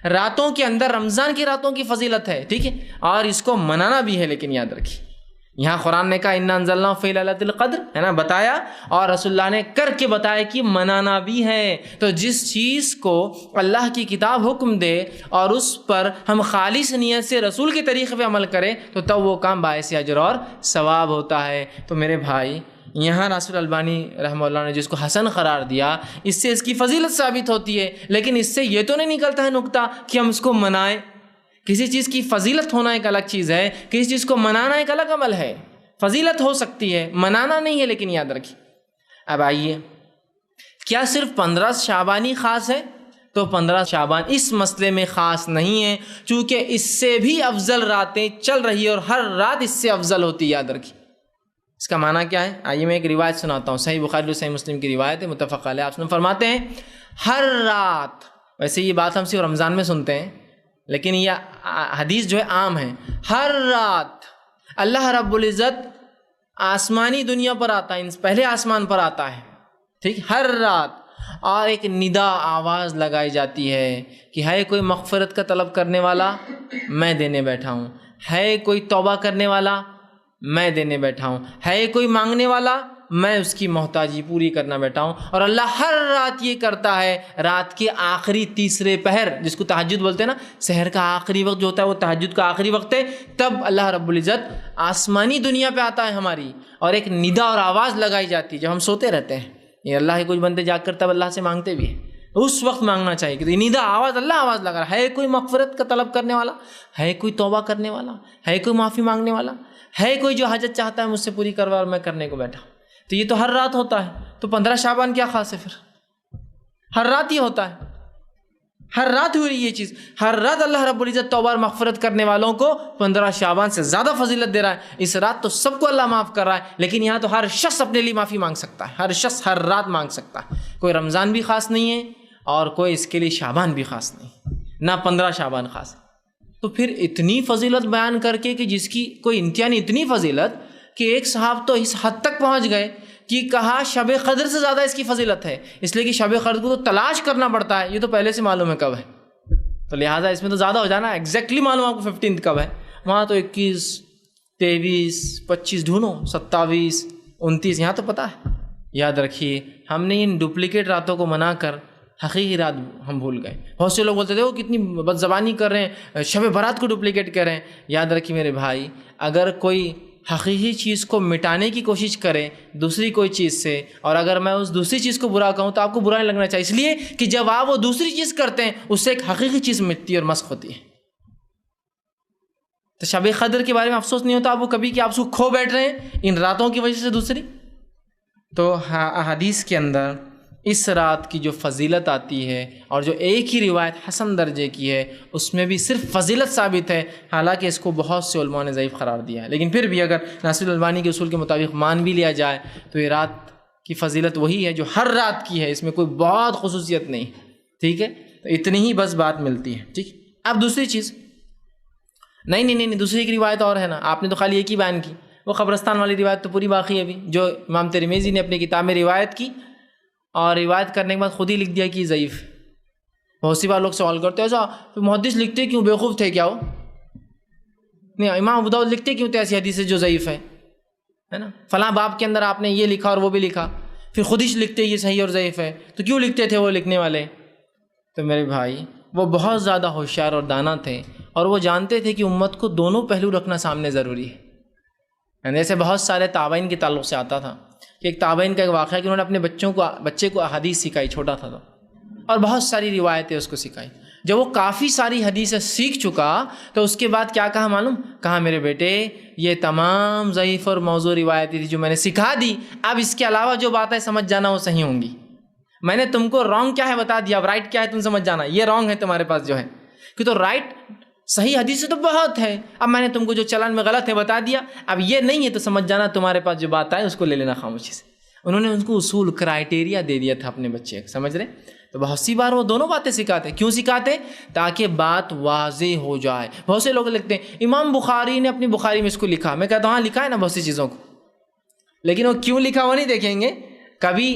راتوں کے اندر رمضان کی راتوں کی فضیلت ہے، ٹھیک ہے، اور اس کو منانا بھی ہے، لیکن یاد رکھیے یہاں قرآن نے کہا انا انزلناہ فی لیلۃ القدر، ہے نا، بتایا، اور رسول اللہ نے کر کے بتایا کہ منانا بھی ہے۔ تو جس چیز کو اللہ کی کتاب حکم دے اور اس پر ہم خالص نیت سے رسول کے طریقے پہ عمل کریں تو تب وہ کام باعث اجر اور ثواب ہوتا ہے۔ تو میرے بھائی یہاں ناصر الالبانی رحمہ اللہ نے جس کو حسن قرار دیا، اس سے اس کی فضیلت ثابت ہوتی ہے، لیکن اس سے یہ تو نہیں نکلتا ہے نقطہ کہ ہم اس کو منائیں۔ کسی چیز کی فضیلت ہونا ایک الگ چیز ہے، کسی چیز کو منانا ایک الگ عمل ہے۔ فضیلت ہو سکتی ہے، منانا نہیں ہے، لیکن یاد رکھیے۔ اب آئیے، کیا صرف 15 شعبانی خاص ہے؟ تو 15 شعبان اس مسئلے میں خاص نہیں ہے، چونکہ اس سے بھی افضل راتیں چل رہی ہے اور ہر رات اس سے افضل ہوتی ہے، یاد رکھیے۔ اس کا معنی کیا ہے؟ آئیے میں ایک روایت سناتا ہوں، صحیح بخاری اور صحیح مسلم کی روایت ہے، متفق علیہ۔ آپ فرماتے ہیں ہر رات، ویسے یہ بات ہم صرف رمضان میں سنتے ہیں، لیکن یہ حدیث جو ہے عام ہے، ہر رات اللہ رب العزت آسمانی دنیا پر آتا ہے، پہلے آسمان پر آتا ہے، ٹھیک، ہر رات، اور ایک ندا آواز لگائی جاتی ہے کہ ہے کوئی مغفرت کا طلب کرنے والا، میں دینے بیٹھا ہوں، ہے کوئی توبہ کرنے والا، میں دینے بیٹھا ہوں، ہے کوئی مانگنے والا، میں اس کی محتاجی پوری کرنا بیٹھا ہوں۔ اور اللہ ہر رات یہ کرتا ہے، رات کے آخری تیسرے پہر جس کو تہجد بولتے ہیں نا، سحر کا آخری وقت جو ہوتا ہے وہ تہجد کا آخری وقت ہے، تب اللہ رب العزت آسمانی دنیا پہ آتا ہے ہماری، اور ایک ندا اور آواز لگائی جاتی ہے جب ہم سوتے رہتے ہیں۔ یہ اللہ کے کچھ بندے جاگ کر تب اللہ سے مانگتے بھی ہیں، اس وقت مانگنا چاہیے کہ ندا آواز، اللہ آواز لگا رہا ہے، کوئی مغفرت کا طلب کرنے والا، ہے کوئی توبہ کرنے والا، ہے کوئی معافی مانگنے والا، ہے کوئی جو حاجت چاہتا ہے مجھ سے پوری کروا، اور میں کرنے کو بیٹھا ہوں۔ تو یہ تو ہر رات ہوتا ہے، تو 15 شعبان کیا خاص ہے پھر؟ ہر رات ہی ہوتا ہے، ہر رات ہوئی یہ چیز، ہر رات اللہ رب العزت توبہ اور مغفرت کرنے والوں کو 15 شعبان سے زیادہ فضیلت دے رہا ہے۔ اس رات تو سب کو اللہ معاف کر رہا ہے، لیکن یہاں تو ہر شخص اپنے لیے معافی مانگ سکتا ہے، ہر شخص ہر رات مانگ سکتا ہے۔ کوئی رمضان بھی خاص نہیں ہے اور کوئی اس کے لیے شعبان بھی خاص نہیں، نہ 15 شعبان خاص ہے۔ تو پھر اتنی فضیلت بیان کر کے کہ جس کی کوئی انتہا نہیں، اتنی فضیلت کہ ایک صاحب تو اس حد تک پہنچ گئے کہ کہا شب قدر سے زیادہ اس کی فضیلت ہے، اس لیے کہ شب قدر کو تو تلاش کرنا پڑتا ہے، یہ تو پہلے سے معلوم ہے کب ہے، تو لہٰذا اس میں تو زیادہ ہو جانا، ایگزیکٹلی معلوم آپ کو 15 کب ہے، وہاں تو 21 23 25 ڈھونڈو، 27 29، یہاں تو پتہ ہے۔ یاد رکھیے ہم نے ان ڈپلیکیٹ راتوں کو منا کر حقیقی رات ہم بھول گئے۔ بہت سے لوگ بولتے تھے وہ کتنی بد زبانی کر رہے ہیں، شب برات کو ڈپلیکیٹ کر رہے ہیں۔ یاد رکھیے میرے بھائی، اگر کوئی حقیقی چیز کو مٹانے کی کوشش کرے دوسری کوئی چیز سے، اور اگر میں اس دوسری چیز کو برا کہوں تو آپ کو برا نہیں لگنا چاہیے، اس لیے کہ جب آپ وہ دوسری چیز کرتے ہیں اس سے ایک حقیقی چیز مٹتی ہے اور مسخ ہوتی ہے۔ تو شب قدر کے بارے میں افسوس نہیں ہوتا آپ کو کبھی کہ آپ اس کو کھو بیٹھ رہے ہیں ان راتوں کی وجہ سے دوسری؟ تو احادیث کے اندر اس رات کی جو فضیلت آتی ہے اور جو ایک ہی روایت حسن درجے کی ہے اس میں بھی صرف فضیلت ثابت ہے، حالانکہ اس کو بہت سے علماء نے ضعیف قرار دیا ہے، لیکن پھر بھی اگر ناصر الالبانی کے اصول کے مطابق مان بھی لیا جائے تو یہ رات کی فضیلت وہی ہے جو ہر رات کی ہے، اس میں کوئی بہت خصوصیت نہیں، ٹھیک ہے؟ تو اتنی ہی بس بات ملتی ہے، ٹھیک۔ اب دوسری چیز، نہیں دوسری کی روایت اور ہے نا، آپ نے تو خالی ایک ہی بیان کی، وہ قبرستان والی روایت تو پوری باقی ہے ابھی، جو امام ترمذی نے اپنی کتاب میں روایت کی اور روایت کرنے کے بعد خود ہی لکھ دیا کہ یہ ضعیف۔ بہت سی بار لوگ سوال کرتے ہیں ایسا محدث لکھتے کیوں، بیوقوف تھے کیا وہ؟ نہیں، امام ابو داؤد لکھتے کیوں تھے ایسی حدیث جو ضعیف ہے نا؟ فلاں باب کے اندر آپ نے یہ لکھا اور وہ بھی لکھا، پھر خود ہی لکھتے یہ صحیح اور ضعیف ہے، تو کیوں لکھتے تھے وہ لکھنے والے؟ تو میرے بھائی وہ بہت زیادہ ہوشیار اور دانا تھے، اور وہ جانتے تھے کہ امت کو دونوں پہلو رکھنا سامنے ضروری ہے۔ یعنی ایسے بہت سارے تابعین کے تعلق سے آتا تھا کہ ایک تابعین کا ایک واقعہ کہ انہوں نے اپنے بچے کو احادیث سکھائی، چھوٹا تھا تو، اور بہت ساری روایتیں اس کو سکھائی۔ جب وہ کافی ساری حدیثیں سیکھ چکا تو اس کے بعد کیا کہا معلوم؟ کہا میرے بیٹے یہ تمام ضعیف اور موضوع روایتیں تھی جو میں نے سکھا دی، اب اس کے علاوہ جو باتیں سمجھ جانا وہ صحیح ہوں گی۔ میں نے تم کو رانگ کیا ہے بتا دیا، اب رائٹ کیا ہے تم سمجھ جانا، یہ رانگ ہے تمہارے پاس جو ہے، کہ تو رائٹ صحیح حدیث تو بہت ہے، اب میں نے تم کو جو چلن میں غلط ہے بتا دیا، اب یہ نہیں ہے تو سمجھ جانا تمہارے پاس جو بات آئے اس کو لے لینا خاموشی سے۔ انہوں نے ان کو اصول کرائٹیریا دے دیا تھا اپنے بچے، سمجھ رہے؟ تو بہت سی بار وہ دونوں باتیں سکھاتے، کیوں سکھاتے؟ تاکہ بات واضح ہو جائے۔ بہت سے لوگ لکھتے ہیں امام بخاری نے اپنی بخاری میں اس کو لکھا، میں کہتا ہوں ہاں لکھا ہے نا بہت سی چیزوں کو، لیکن وہ کیوں لکھا وہ نہیں دیکھیں گے، کبھی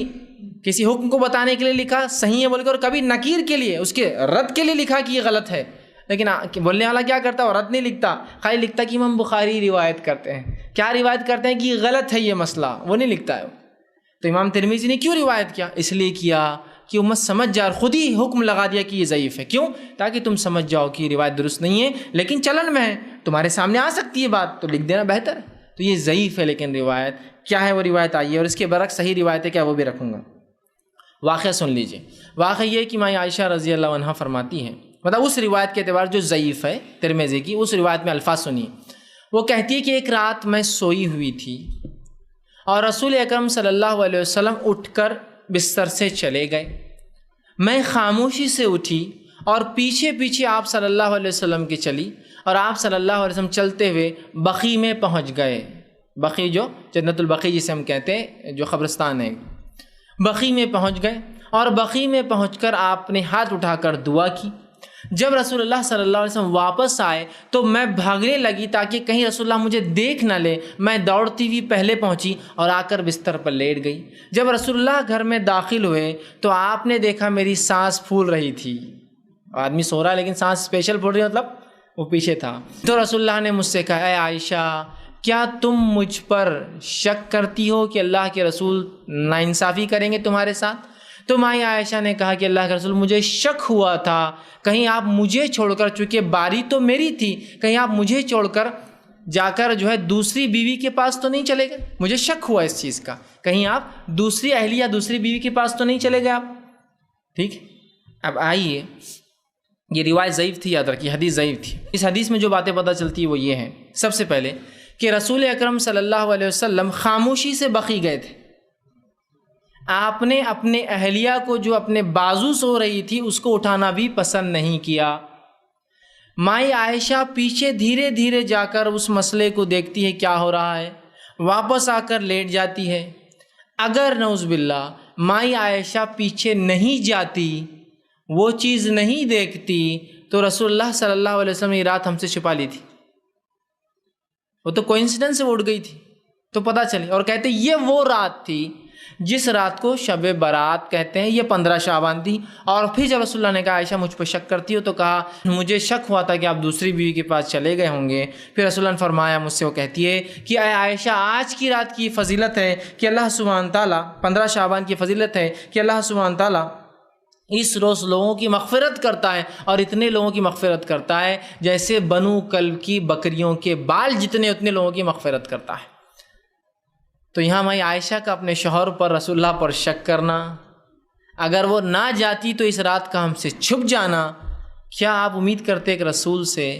کسی حکم کو بتانے کے لیے لکھا صحیح ہے بول کر، اور کبھی نکیر کے لیے اس کے رد کے لیے لکھا کہ یہ غلط ہے، لیکن بولنے والا کیا کرتا ہے، رد نہیں لکھتا، خالی لکھتا کہ امام بخاری روایت کرتے ہیں، کیا روایت کرتے ہیں کہ یہ غلط ہے یہ مسئلہ، وہ نہیں لکھتا ہے۔ تو امام ترمذی نے کیوں روایت کیا؟ اس لیے کیا کہ امت سمجھ جائے، اور خود ہی حکم لگا دیا کہ یہ ضعیف ہے، کیوں؟ تاکہ تم سمجھ جاؤ کہ یہ روایت درست نہیں ہے، لیکن چلن میں ہے، تمہارے سامنے آ سکتی ہے بات، تو لکھ دینا بہتر ہے۔ تو یہ ضعیف ہے، لیکن روایت کیا ہے وہ روایت آئی ہے، اور اس کے برعکس صحیح روایت ہے کیا وہ بھی رکھوں گا۔ واقعہ سن لیجئے، واقعہ یہ کہ ماں عائشہ رضی اللہ عنہا فرماتی ہیں، مطلب اس روایت کے اعتبار جو ضعیف ہے ترمذی کی، اس روایت میں الفاظ سنیے۔ وہ کہتی ہے کہ ایک رات میں سوئی ہوئی تھی اور رسول اکرم صلی اللہ علیہ وسلم اٹھ کر بستر سے چلے گئے، میں خاموشی سے اٹھی اور پیچھے پیچھے آپ صلی اللہ علیہ وسلم کی چلی، اور آپ صلی اللہ علیہ وسلم چلتے ہوئے بقیع میں پہنچ گئے۔ بقیع جو جنت البقیع جسے ہم کہتے ہیں، جو قبرستان ہے، بقیع میں پہنچ گئے، اور بقیع میں پہنچ کر آپ نے ہاتھ اٹھا کر دعا کی۔ جب رسول اللہ صلی اللہ علیہ وسلم واپس آئے تو میں بھاگنے لگی تاکہ کہیں رسول اللہ مجھے دیکھ نہ لے، میں دوڑتی ہوئی پہلے پہنچی اور آ کر بستر پر لیٹ گئی۔ جب رسول اللہ گھر میں داخل ہوئے تو آپ نے دیکھا میری سانس پھول رہی تھی، آدمی سو رہا ہے لیکن سانس اسپیشل پھول رہی، مطلب وہ پیچھے تھا۔ تو رسول اللہ نے مجھ سے کہا، اے عائشہ کیا تم مجھ پر شک کرتی ہو کہ اللہ کے رسول ناانصافی کریں گے تمہارے ساتھ؟ تو مائی عائشہ نے کہا کہ اللہ کے رسول مجھے شک ہوا تھا کہیں آپ مجھے چھوڑ کر، چونکہ باری تو میری تھی، کہیں آپ مجھے چھوڑ کر جا کر جو ہے دوسری بیوی کے پاس تو نہیں چلے گئے، مجھے شک ہوا اس چیز کا، کہیں آپ دوسری اہلیہ دوسری بیوی کے پاس تو نہیں چلے گئے آپ۔ ٹھیک، اب آئیے، یہ روایت ضعیف تھی، یاد رکھیے حدیث ضعیف تھی۔ اس حدیث میں جو باتیں پتہ چلتی ہیں وہ یہ ہیں، سب سے پہلے کہ رسول اکرم صلی اللہ علیہ وسلم خاموشی سے بقیع گئے تھے۔ آپ نے اپنے اہلیہ کو جو اپنے بازو سو رہی تھی اس کو اٹھانا بھی پسند نہیں کیا۔ مائی عائشہ پیچھے دھیرے دھیرے جا کر اس مسئلے کو دیکھتی ہے کیا ہو رہا ہے، واپس آ کر لیٹ جاتی ہے۔ اگر نعوذ باللہ مائی عائشہ پیچھے نہیں جاتی، وہ چیز نہیں دیکھتی، تو رسول اللہ صلی اللہ علیہ وسلم نے یہ رات ہم سے چھپا لی تھی۔ وہ تو کوئنسیڈنس سے اٹھ گئی تھی تو پتہ چلی، اور کہتے یہ وہ رات تھی جس رات کو شب برات کہتے ہیں، یہ 15 شعبان تھی۔ اور پھر جب رسول اللہ نے کہا عائشہ مجھ پہ شک کرتی ہو، تو کہا مجھے شک ہوا تھا کہ آپ دوسری بیوی کے پاس چلے گئے ہوں گے۔ پھر رسول اللہ نے فرمایا مجھ سے، وہ کہتی ہے کہ اے عائشہ آج کی رات کی فضیلت ہے کہ اللہ سبحانہ تعالیٰ، 15 شعبان کی فضیلت ہے کہ اللہ سبحانہ تعالیٰ اس روز لوگوں کی مغفرت کرتا ہے، اور اتنے لوگوں کی مغفرت کرتا ہے جیسے بنو کلب کی بکریوں کے بال جتنے اتنے لوگوں کی مغفرت کرتا ہے۔ تو یہاں مائی عائشہ کا اپنے شوہر پر، رسول اللہ پر شک کرنا، اگر وہ نہ جاتی تو اس رات کا ہم سے چھپ جانا، کیا آپ امید کرتے ایک رسول سے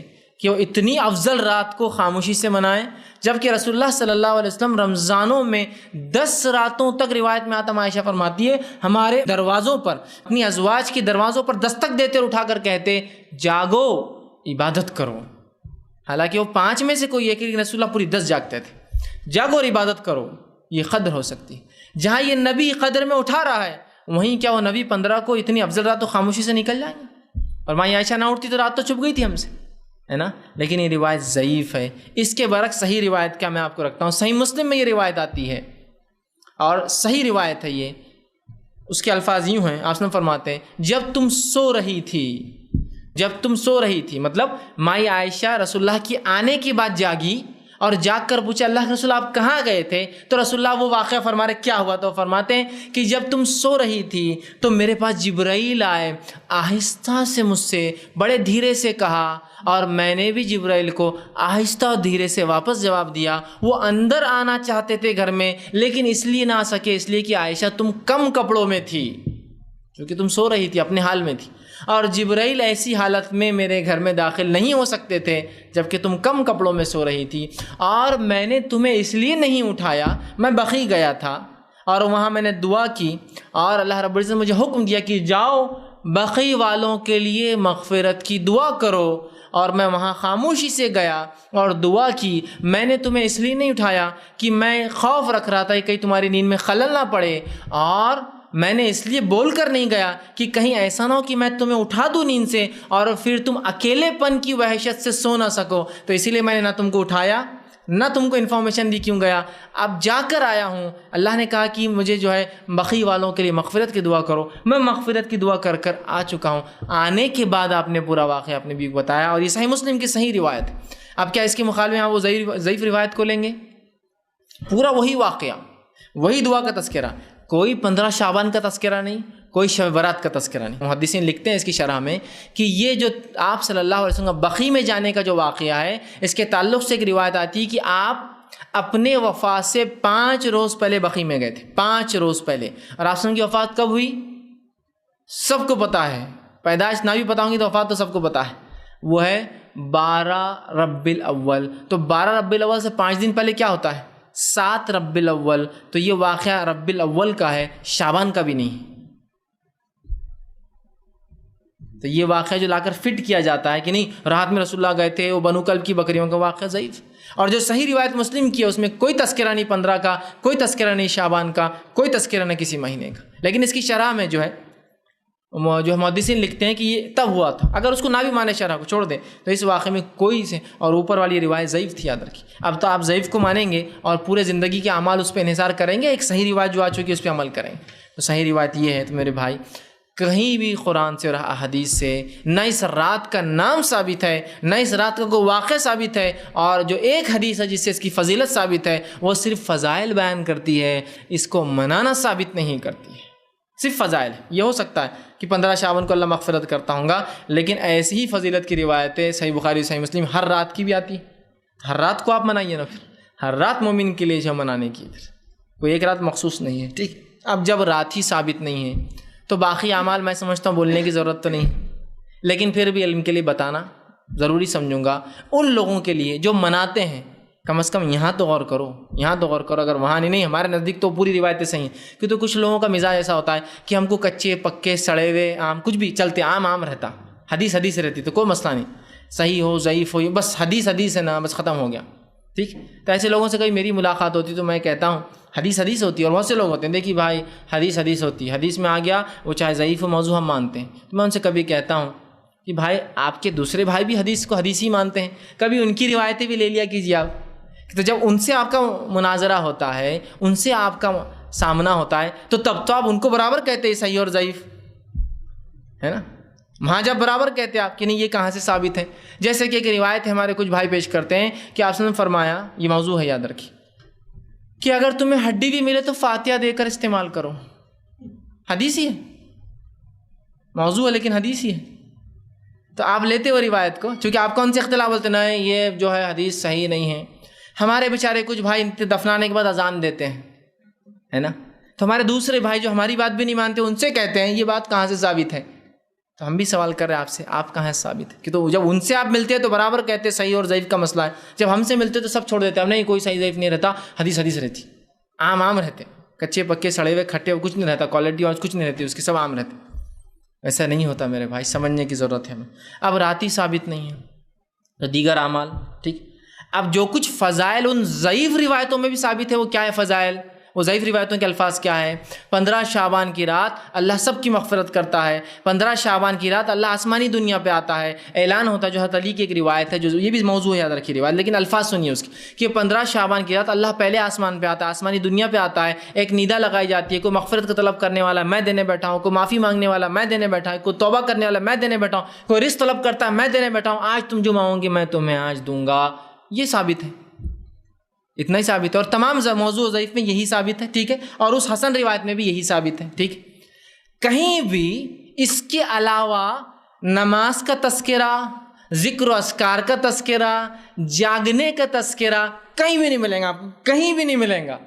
کہ وہ اتنی افضل رات کو خاموشی سے منائیں؟ جبکہ رسول اللہ صلی اللہ علیہ وسلم رمضانوں میں 10 راتوں تک، روایت میں آتا عائشہ فرماتی ہے، ہمارے دروازوں پر، اپنی ازواج کے دروازوں پر دستک دیتے اور اٹھا کر کہتے جاگو عبادت کرو۔ حالانکہ وہ 5 میں سے کوئی ایک، لیکن رسول اللہ پوری 10 جاگتے تھے، جاگو اور عبادت کرو، یہ قدر ہو سکتی ہے۔ جہاں یہ نبی قدر میں اٹھا رہا ہے، وہیں کیا وہ نبی 15 کو اتنی افضل رات تو خاموشی سے نکل جائیں گے؟ اور ماں عائشہ نہ اٹھتی تو رات تو چھپ گئی تھی ہم سے، ہے نا؟ لیکن یہ روایت ضعیف ہے۔ اس کے برعکس صحیح روایت کیا میں آپ کو رکھتا ہوں، صحیح مسلم میں یہ روایت آتی ہے، اور صحیح روایت ہے یہ۔ اس کے الفاظ یوں ہیں، آپ فرماتے ہیں جب تم سو رہی تھی، مطلب مائی عائشہ رسول اللہ کی آنے کے بعد جاگی اور جاگ کر پوچھا اللہ کے رسول آپ کہاں گئے تھے؟ تو رسول اللہ وہ واقعہ فرما رہے کیا ہوا، تو فرماتے ہیں کہ جب تم سو رہی تھی تو میرے پاس جبرائیل آئے، آہستہ سے مجھ سے بڑے دھیرے سے کہا، اور میں نے بھی جبرائیل کو آہستہ اور دھیرے سے واپس جواب دیا۔ وہ اندر آنا چاہتے تھے گھر میں، لیکن اس لیے نہ آ سکے، اس لیے کہ عائشہ تم کم کپڑوں میں تھی، کیونکہ تم سو رہی تھی، اپنے حال میں تھی، اور جبرائیل ایسی حالت میں میرے گھر میں داخل نہیں ہو سکتے تھے جبکہ تم کم کپڑوں میں سو رہی تھی، اور میں نے تمہیں اس لیے نہیں اٹھایا، میں بقی گیا تھا اور وہاں میں نے دعا کی، اور اللہ رب العزت نے مجھے حکم دیا کہ جاؤ بقی والوں کے لیے مغفرت کی دعا کرو، اور میں وہاں خاموشی سے گیا اور دعا کی۔ میں نے تمہیں اس لیے نہیں اٹھایا کہ میں خوف رکھ رہا تھا کہ کہیں تمہاری نیند میں خلل نہ پڑے، اور میں نے اس لیے بول کر نہیں گیا کہ کہیں ایسا نہ ہو کہ میں تمہیں اٹھا دوں نیند سے اور پھر تم اکیلے پن کی وحشت سے سو نہ سکو، تو اسی لیے میں نے نہ تم کو اٹھایا نہ تم کو انفارمیشن دی کیوں گیا۔ اب جا کر آیا ہوں، اللہ نے کہا کہ مجھے جو ہے بقی والوں کے لیے مغفرت کی دعا کرو، میں مغفرت کی دعا کر کر آ چکا ہوں۔ آنے کے بعد آپ نے پورا واقعہ اپنے بیوی کو بتایا، اور یہ صحیح مسلم کی صحیح روایت ہے۔ اب کیا اس کے مخالفے میں آپ وہ ضعیف روایت کو لیں گے؟ پورا وہی واقعہ، وہی دعا کا تذکرہ، کوئی 15 شعبان کا تذکرہ نہیں، کوئی شب برات کا تذکرہ نہیں۔ محدثین لکھتے ہیں اس کی شرح میں کہ یہ جو آپ صلی اللہ علیہ وسلم بقی میں جانے کا جو واقعہ ہے، اس کے تعلق سے ایک روایت آتی ہے کہ آپ اپنے وفات سے 5 روز پہلے بقی میں گئے تھے، 5 روز پہلے۔ اور آپ کی وفات کب ہوئی سب کو پتہ ہے، پیدائش نہ بھی پتہ ہوں گی تو وفات تو سب کو پتہ ہے، وہ ہے 12 ربیع الاول۔ تو 12 ربیع الاول سے 5 دن پہلے کیا ہوتا ہے؟ 7 ربیع الاول۔ تو یہ واقعہ ربیع الاول کا ہے، شعبان کا بھی نہیں۔ تو یہ واقعہ جو لا کر فٹ کیا جاتا ہے کہ نہیں رات میں رسول اللہ گئے تھے، وہ بنو کلب کی بکریوں کا واقعہ ضعیف۔ اور جو صحیح روایت مسلم کی ہے اس میں کوئی تذکرہ نہیں 15 کا، کوئی تذکرہ نہیں شعبان کا، کوئی تذکرہ نہیں کسی مہینے کا۔ لیکن اس کی شرح میں جو ہے جو محدثین لکھتے ہیں کہ یہ تب ہوا تھا، اگر اس کو نہ بھی مانے شرح کو چھوڑ دیں تو اس واقعے میں کوئی سے، اور اوپر والی روایت ضعیف تھی یاد رکھیے۔ اب تو آپ ضعیف کو مانیں گے اور پورے زندگی کے اعمال اس پہ انحصار کریں گے، ایک صحیح روایت جو آ چکی ہے اس پہ عمل کریں گے۔ تو صحیح روایت یہ ہے تو میرے بھائی، کہیں بھی قرآن سے اور احادیث سے نہ اس رات کا نام ثابت ہے، نہ اس رات کا کوئی واقعہ ثابت ہے، اور جو ایک حدیث ہے جس سے اس کی فضیلت ثابت ہے وہ صرف فضائل بیان کرتی ہے، اس کو منانا ثابت نہیں کرتی ہے، صرف فضائل۔ یہ ہو سکتا ہے کہ 15 شعبان کو اللہ مغفرت کرتا ہوں گا، لیکن ایسی ہی فضیلت کی روایتیں صحیح بخاری صحیح مسلم ہر رات کی بھی آتی ہے۔ ہر رات کو آپ منائیے نا، پھر ہر رات مومن کے لیے جو منانے کی، پھر کوئی ایک رات مخصوص نہیں ہے، ٹھیک۔ اب جب رات ہی ثابت نہیں ہے تو باقی اعمال میں سمجھتا ہوں بولنے کی ضرورت تو نہیں، لیکن پھر بھی علم کے لیے بتانا ضروری سمجھوں گا ان لوگوں کے لیے جو مناتے ہیں۔ کم از کم یہاں تو غور کرو، یہاں تو غور کرو. اگر وہاں نہیں ہمارے نزدیک تو پوری روایتیں صحیح ہیں. کیونکہ کچھ لوگوں کا مزاج ایسا ہوتا ہے کہ ہم کو کچے پکے سڑے ہوئے آم کچھ بھی چلتے، عام رہتا، حدیث رہتی تو کوئی مسئلہ نہیں، صحیح ہو ضعیف ہو، بس حدیث ہے نا، بس ختم ہو گیا. ٹھیک. تو ایسے لوگوں سے کبھی میری ملاقات ہوتی تو میں کہتا ہوں حدیث ہوتی ہے. اور بہت سے لوگ ہوتے ہیں دیکھیے بھائی حدیث ہوتی ہے، حدیث میں آ گیا وہ چاہے ضعیف و موضوع ہم مانتے ہیں. تو میں ان سے کبھی کہتا ہوں کہ بھائی آپ کے دوسرے بھائی بھی حدیث کو حدیث ہی مانتے ہیں، کبھی ان کی روایتیں بھی لے لیا کیجیے آپ. تو جب ان سے آپ کا مناظرہ ہوتا ہے، ان سے آپ کا سامنا ہوتا ہے، تو تب تو آپ ان کو برابر کہتے ہیں صحیح اور ضعیف، ہے نا. وہاں جب برابر کہتے ہیں آپ کہ نہیں یہ کہاں سے ثابت ہے. جیسے کہ ایک روایت ہے ہمارے کچھ بھائی پیش کرتے ہیں کہ آپ نے فرمایا، یہ موضوع ہے یاد رکھیے، کہ اگر تمہیں ہڈی بھی ملے تو فاتحہ دے کر استعمال کرو. حدیث ہی ہے، موضوع ہے لیکن حدیث ہی ہے. تو آپ لیتے ہو روایت کو، چونکہ آپ کون سے اختلاف بولتے ہیں یہ جو ہے حدیث صحیح نہیں ہے. ہمارے بیچارے کچھ بھائی دفنانے کے بعد اذان دیتے ہیں، ہے نا. تو ہمارے دوسرے بھائی جو ہماری بات بھی نہیں مانتے ان سے کہتے ہیں یہ بات کہاں سے ثابت ہے. تو ہم بھی سوال کر رہے ہیں آپ سے، آپ کہاں سے ثابت ہے؟ کہ تو جب ان سے آپ ملتے ہیں تو برابر کہتے ہیں صحیح اور ضعیف کا مسئلہ ہے، جب ہم سے ملتے تو سب چھوڑ دیتے ہیں، نہیں کوئی صحیح ضعیف نہیں رہتا، حدیث رہتی، عام رہتے، کچے پکے سڑے ہوئے کھٹے ہوئے کچھ نہیں رہتا، کوالٹی اور کچھ نہیں رہتی اس کی، سب عام رہتے. ایسا نہیں ہوتا میرے بھائی، سمجھنے کی ضرورت ہے ہمیں. اب راتی ثابت نہیں ہے تو دیگر اعمال. ٹھیک. اب جو کچھ فضائل ان ضعیف روایتوں میں بھی ثابت ہے وہ کیا ہے فضائل؟ وہ ضعیف روایتوں کے الفاظ کیا ہے؟ 15 شعبان کی رات اللہ سب کی مغفرت کرتا ہے، 15 شعبان کی رات اللہ آسمانی دنیا پہ آتا ہے. اعلان ہوتا ہے جو حضرت علی کی ایک روایت ہے، جو یہ بھی موضوع ہے، یاد رکھیے روایت، لیکن الفاظ سنیے اس کی، کہ 15 شعبان کی رات اللہ پہلے آسمان پہ آتا ہے، آسمانی دنیا پہ آتا ہے. ایک ندا لگائی جاتی ہے، کوئی مغفرت کا طلب کرنے والا میں دینے بیٹھا ہوں، کوئی معافی مانگنے والا میں دینے بیٹھا ہوں، کوئی توبہ کرنے والا میں دینے بیٹھا ہوں، کوئی رزق طلب کرتا ہے میں دینے بیٹھا ہوں، آج تم جو مانگو گے میں تمہیں آج دوں گا. یہ ثابت ہے، اتنا ہی ثابت ہے. اور تمام موضوع ضعیف میں یہی ثابت ہے. ٹھیک ہے. اور اس حسن روایت میں بھی یہی ثابت ہے. ٹھیک. کہیں بھی اس کے علاوہ نماز کا تذکرہ، ذکر و اذکار کا تذکرہ، جاگنے کا تذکرہ کہیں بھی نہیں ملیں گا آپ کو، کہیں بھی نہیں ملیں گا.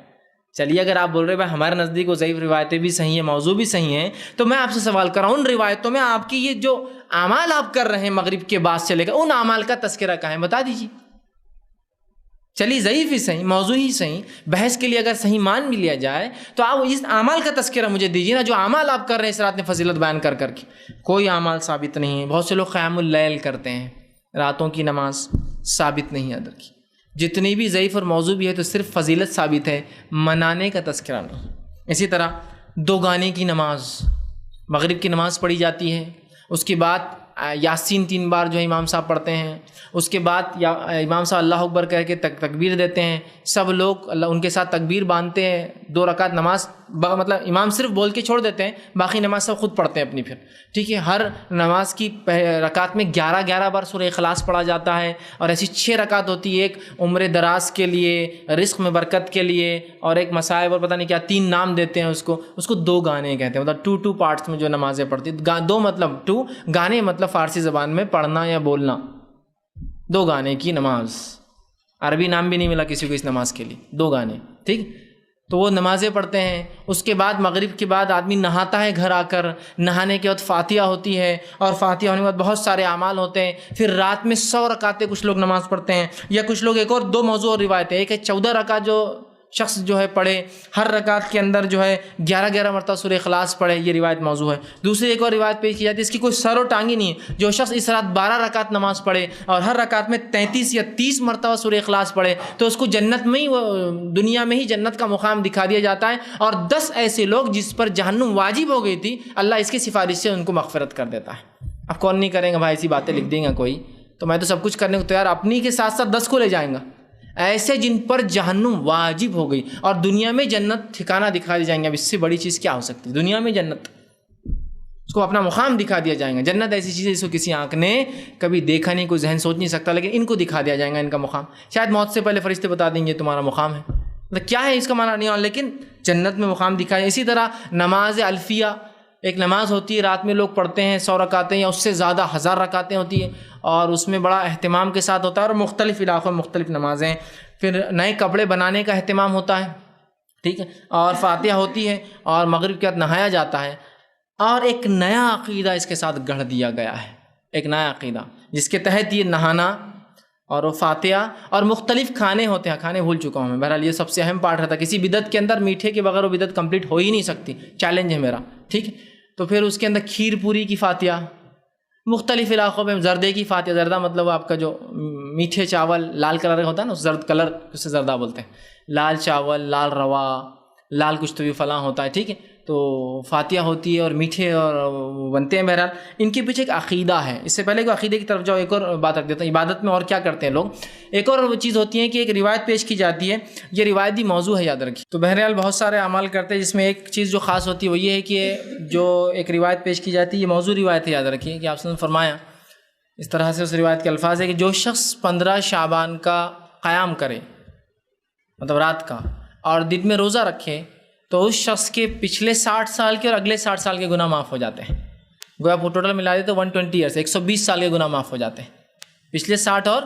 چلیے اگر آپ بول رہے بھائی ہمارے نزدیک وہ ضعیف روایتیں بھی صحیح ہیں، موضوع بھی صحیح ہیں، تو میں آپ سے سوال کر رہا ہوں ان روایتوں میں آپ کی یہ جو اعمال آپ کر رہے ہیں مغرب کے بعد سے لے کر، ان اعمال کا تذکرہ کہاں ہے بتا دیجیے. چلیے ضعیف ہی صحیح، موضوع ہی صحیح، بحث کے لیے اگر صحیح مان بھی لیا جائے تو آپ اس اعمال کا تذکرہ مجھے دیجیے نا، جو اعمال آپ کر رہے ہیں اس رات میں فضیلت بیان کر کے. کوئی اعمال ثابت نہیں ہے. بہت سے لوگ قیام اللیل کرتے ہیں، راتوں کی نماز ثابت نہیں ہے ادھر کی. جتنی بھی ضعیف اور موضوع بھی ہے تو صرف فضیلت ثابت ہے، منانے کا تذکرہ نہیں. اسی طرح 2 گانے کی نماز، مغرب کی نماز پڑھی جاتی ہے، اس کے بعد یاسین 3 بار جو ہے امام صاحب پڑھتے ہیں، اس کے بعد امام صاحب اللہ اکبر کہہ کے تکبیر دیتے ہیں، سب لوگ ان کے ساتھ تکبیر باندھتے ہیں. 2 رکعت نماز مطلب امام صرف بول کے چھوڑ دیتے ہیں، باقی نماز سب خود پڑھتے ہیں اپنی. پھر ٹھیک ہے. ہر نماز کی رکعت میں 11 بار سورہ اخلاص پڑھا جاتا ہے، اور ایسی 6 رکعت ہوتی ہے، ایک عمر دراز کے لیے، رزق میں برکت کے لیے، اور ایک مصائب اور پتہ نہیں کیا 3 نام دیتے ہیں اس کو 2 گانے کہتے ہیں. مطلب 2 پارٹس میں جو نمازیں پڑھتی، 2 مطلب 2 گانے مطلب فارسی زبان میں پڑھنا یا بولنا. 2 گانے کی نماز، عربی نام بھی نہیں ملا کسی کو اس نماز کے لیے، 2 گانے. ٹھیک. تو وہ نمازیں پڑھتے ہیں. اس کے بعد مغرب کے بعد آدمی نہاتا ہے گھر آ کر، نہانے کے بعد فاتحہ ہوتی ہے، اور فاتحہ ہونے کے بعد بہت سارے اعمال ہوتے ہیں. پھر رات میں 100 رکعتیں کچھ لوگ نماز پڑھتے ہیں، یا کچھ لوگ ایک اور 2 موضوع اور روایتیں، ایک ہے 14 رکعت جو شخص جو ہے پڑھے، ہر رکعت کے اندر جو ہے 11 مرتبہ سورہ اخلاص پڑھے، یہ روایت موضوع ہے. دوسری ایک اور روایت پیش کی جاتی ہے، اس کی کوئی سر و ٹانگ ہی نہیں ہے، جو شخص اس رات 12 رکعت نماز پڑھے اور ہر رکعت میں 33 یا 30 مرتبہ سورہ اخلاص پڑھے تو اس کو جنت میں ہی، دنیا میں ہی جنت کا مقام دکھا دیا جاتا ہے. اور 10 ایسے لوگ جس پر جہنم واجب ہو گئی تھی، اللہ اس کی سفارش سے ان کو مغفرت کر دیتا ہے. اب کون نہیں کریں گا بھائی، ایسی باتیں لکھ دیں گا کوئی، تو میں تو سب کچھ کرنے کو تیار، اپنی کے ساتھ ساتھ 10 کو لے جائیں گا، ایسے جن پر جہنم واجب ہو گئی اور دنیا میں جنت ٹھکانہ دکھا دی جائیں گے. اب اس سے بڑی چیز کیا ہو سکتی ہے؟ دنیا میں جنت، اس کو اپنا مقام دکھا دیا جائے گا. جنت ایسی چیز ہے جس کو کسی آنکھ نے کبھی دیکھا نہیں، کوئی ذہن سوچ نہیں سکتا، لیکن ان کو دکھا دیا جائے گا ان کا مقام. شاید موت سے پہلے فرشتے بتا دیں گے تمہارا مقام ہے، مطلب کیا ہے اس کا معنی نہیں ہو، لیکن جنت میں مقام دکھایا. اسی طرح نماز الفیہ، ایک نماز ہوتی ہے رات میں لوگ پڑھتے ہیں، 100 رکعتیں یا اس سے زیادہ 1000 رکعتیں ہوتی ہیں، اور اس میں بڑا اہتمام کے ساتھ ہوتا ہے، اور مختلف علاقوں میں مختلف نمازیں. پھر نئے کپڑے بنانے کا اہتمام ہوتا ہے. ٹھیک ہے. اور فاتحہ ہوتی ہے، اور مغرب کے بعد نہایا جاتا ہے. اور ایک نیا عقیدہ اس کے ساتھ گڑھ دیا گیا ہے، ایک نیا عقیدہ جس کے تحت یہ نہانا اور وہ فاتحہ اور مختلف کھانے ہوتے ہیں، کھانے بھول چکا ہوں میں، بہرحال یہ سب سے اہم پارٹ رہتا ہے، کسی بدعت کے اندر میٹھے کے بغیر وہ بدعت کمپلیٹ ہو ہی نہیں سکتی، چیلنج ہے میرا، ٹھیک ہے؟ تو پھر اس کے اندر کھیر پوری کی فاتحہ، مختلف علاقوں میں زردے کی فاتحہ، زردہ مطلب آپ کا جو میٹھے چاول لال کلر کا ہوتا ہے نا، زرد کلر اسے زردہ بولتے ہیں، لال چاول، لال روا، لال کچھ تو بھی فلاں ہوتا ہے، ٹھیک ہے؟ تو فاتحہ ہوتی ہے اور میٹھے اور بنتے ہیں۔ بہرحال ان کے پیچھے ایک عقیدہ ہے۔ اس سے پہلے کہ عقیدے کی طرف جاؤ، ایک اور بات رکھ دیتا ہوں، عبادت میں اور کیا کرتے ہیں لوگ۔ ایک اور چیز ہوتی ہے کہ ایک روایت پیش کی جاتی ہے، یہ روایتی موضوع ہے، یاد رکھیے۔ تو بہرحال بہت سارے اعمال کرتے ہیں، جس میں ایک چیز جو خاص ہوتی ہے وہ یہ ہے کہ جو ایک روایت پیش کی جاتی ہے، یہ موضوع روایت ہے، یاد رکھیے کہ آپ نے فرمایا اس طرح سے اس روایت کے الفاظ ہے کہ جو شخص 15 شعبان کا قیام کرے، مطلب رات کا، اور دن میں روزہ رکھے، تو اس شخص کے پچھلے 60 سال کے اور اگلے 60 سال کے گناہ معاف ہو جاتے ہیں۔ گویا آپ ٹوٹل ملا دیں تو 120 ایئرس، 120 سال کے گناہ معاف ہو جاتے ہیں، پچھلے 60 اور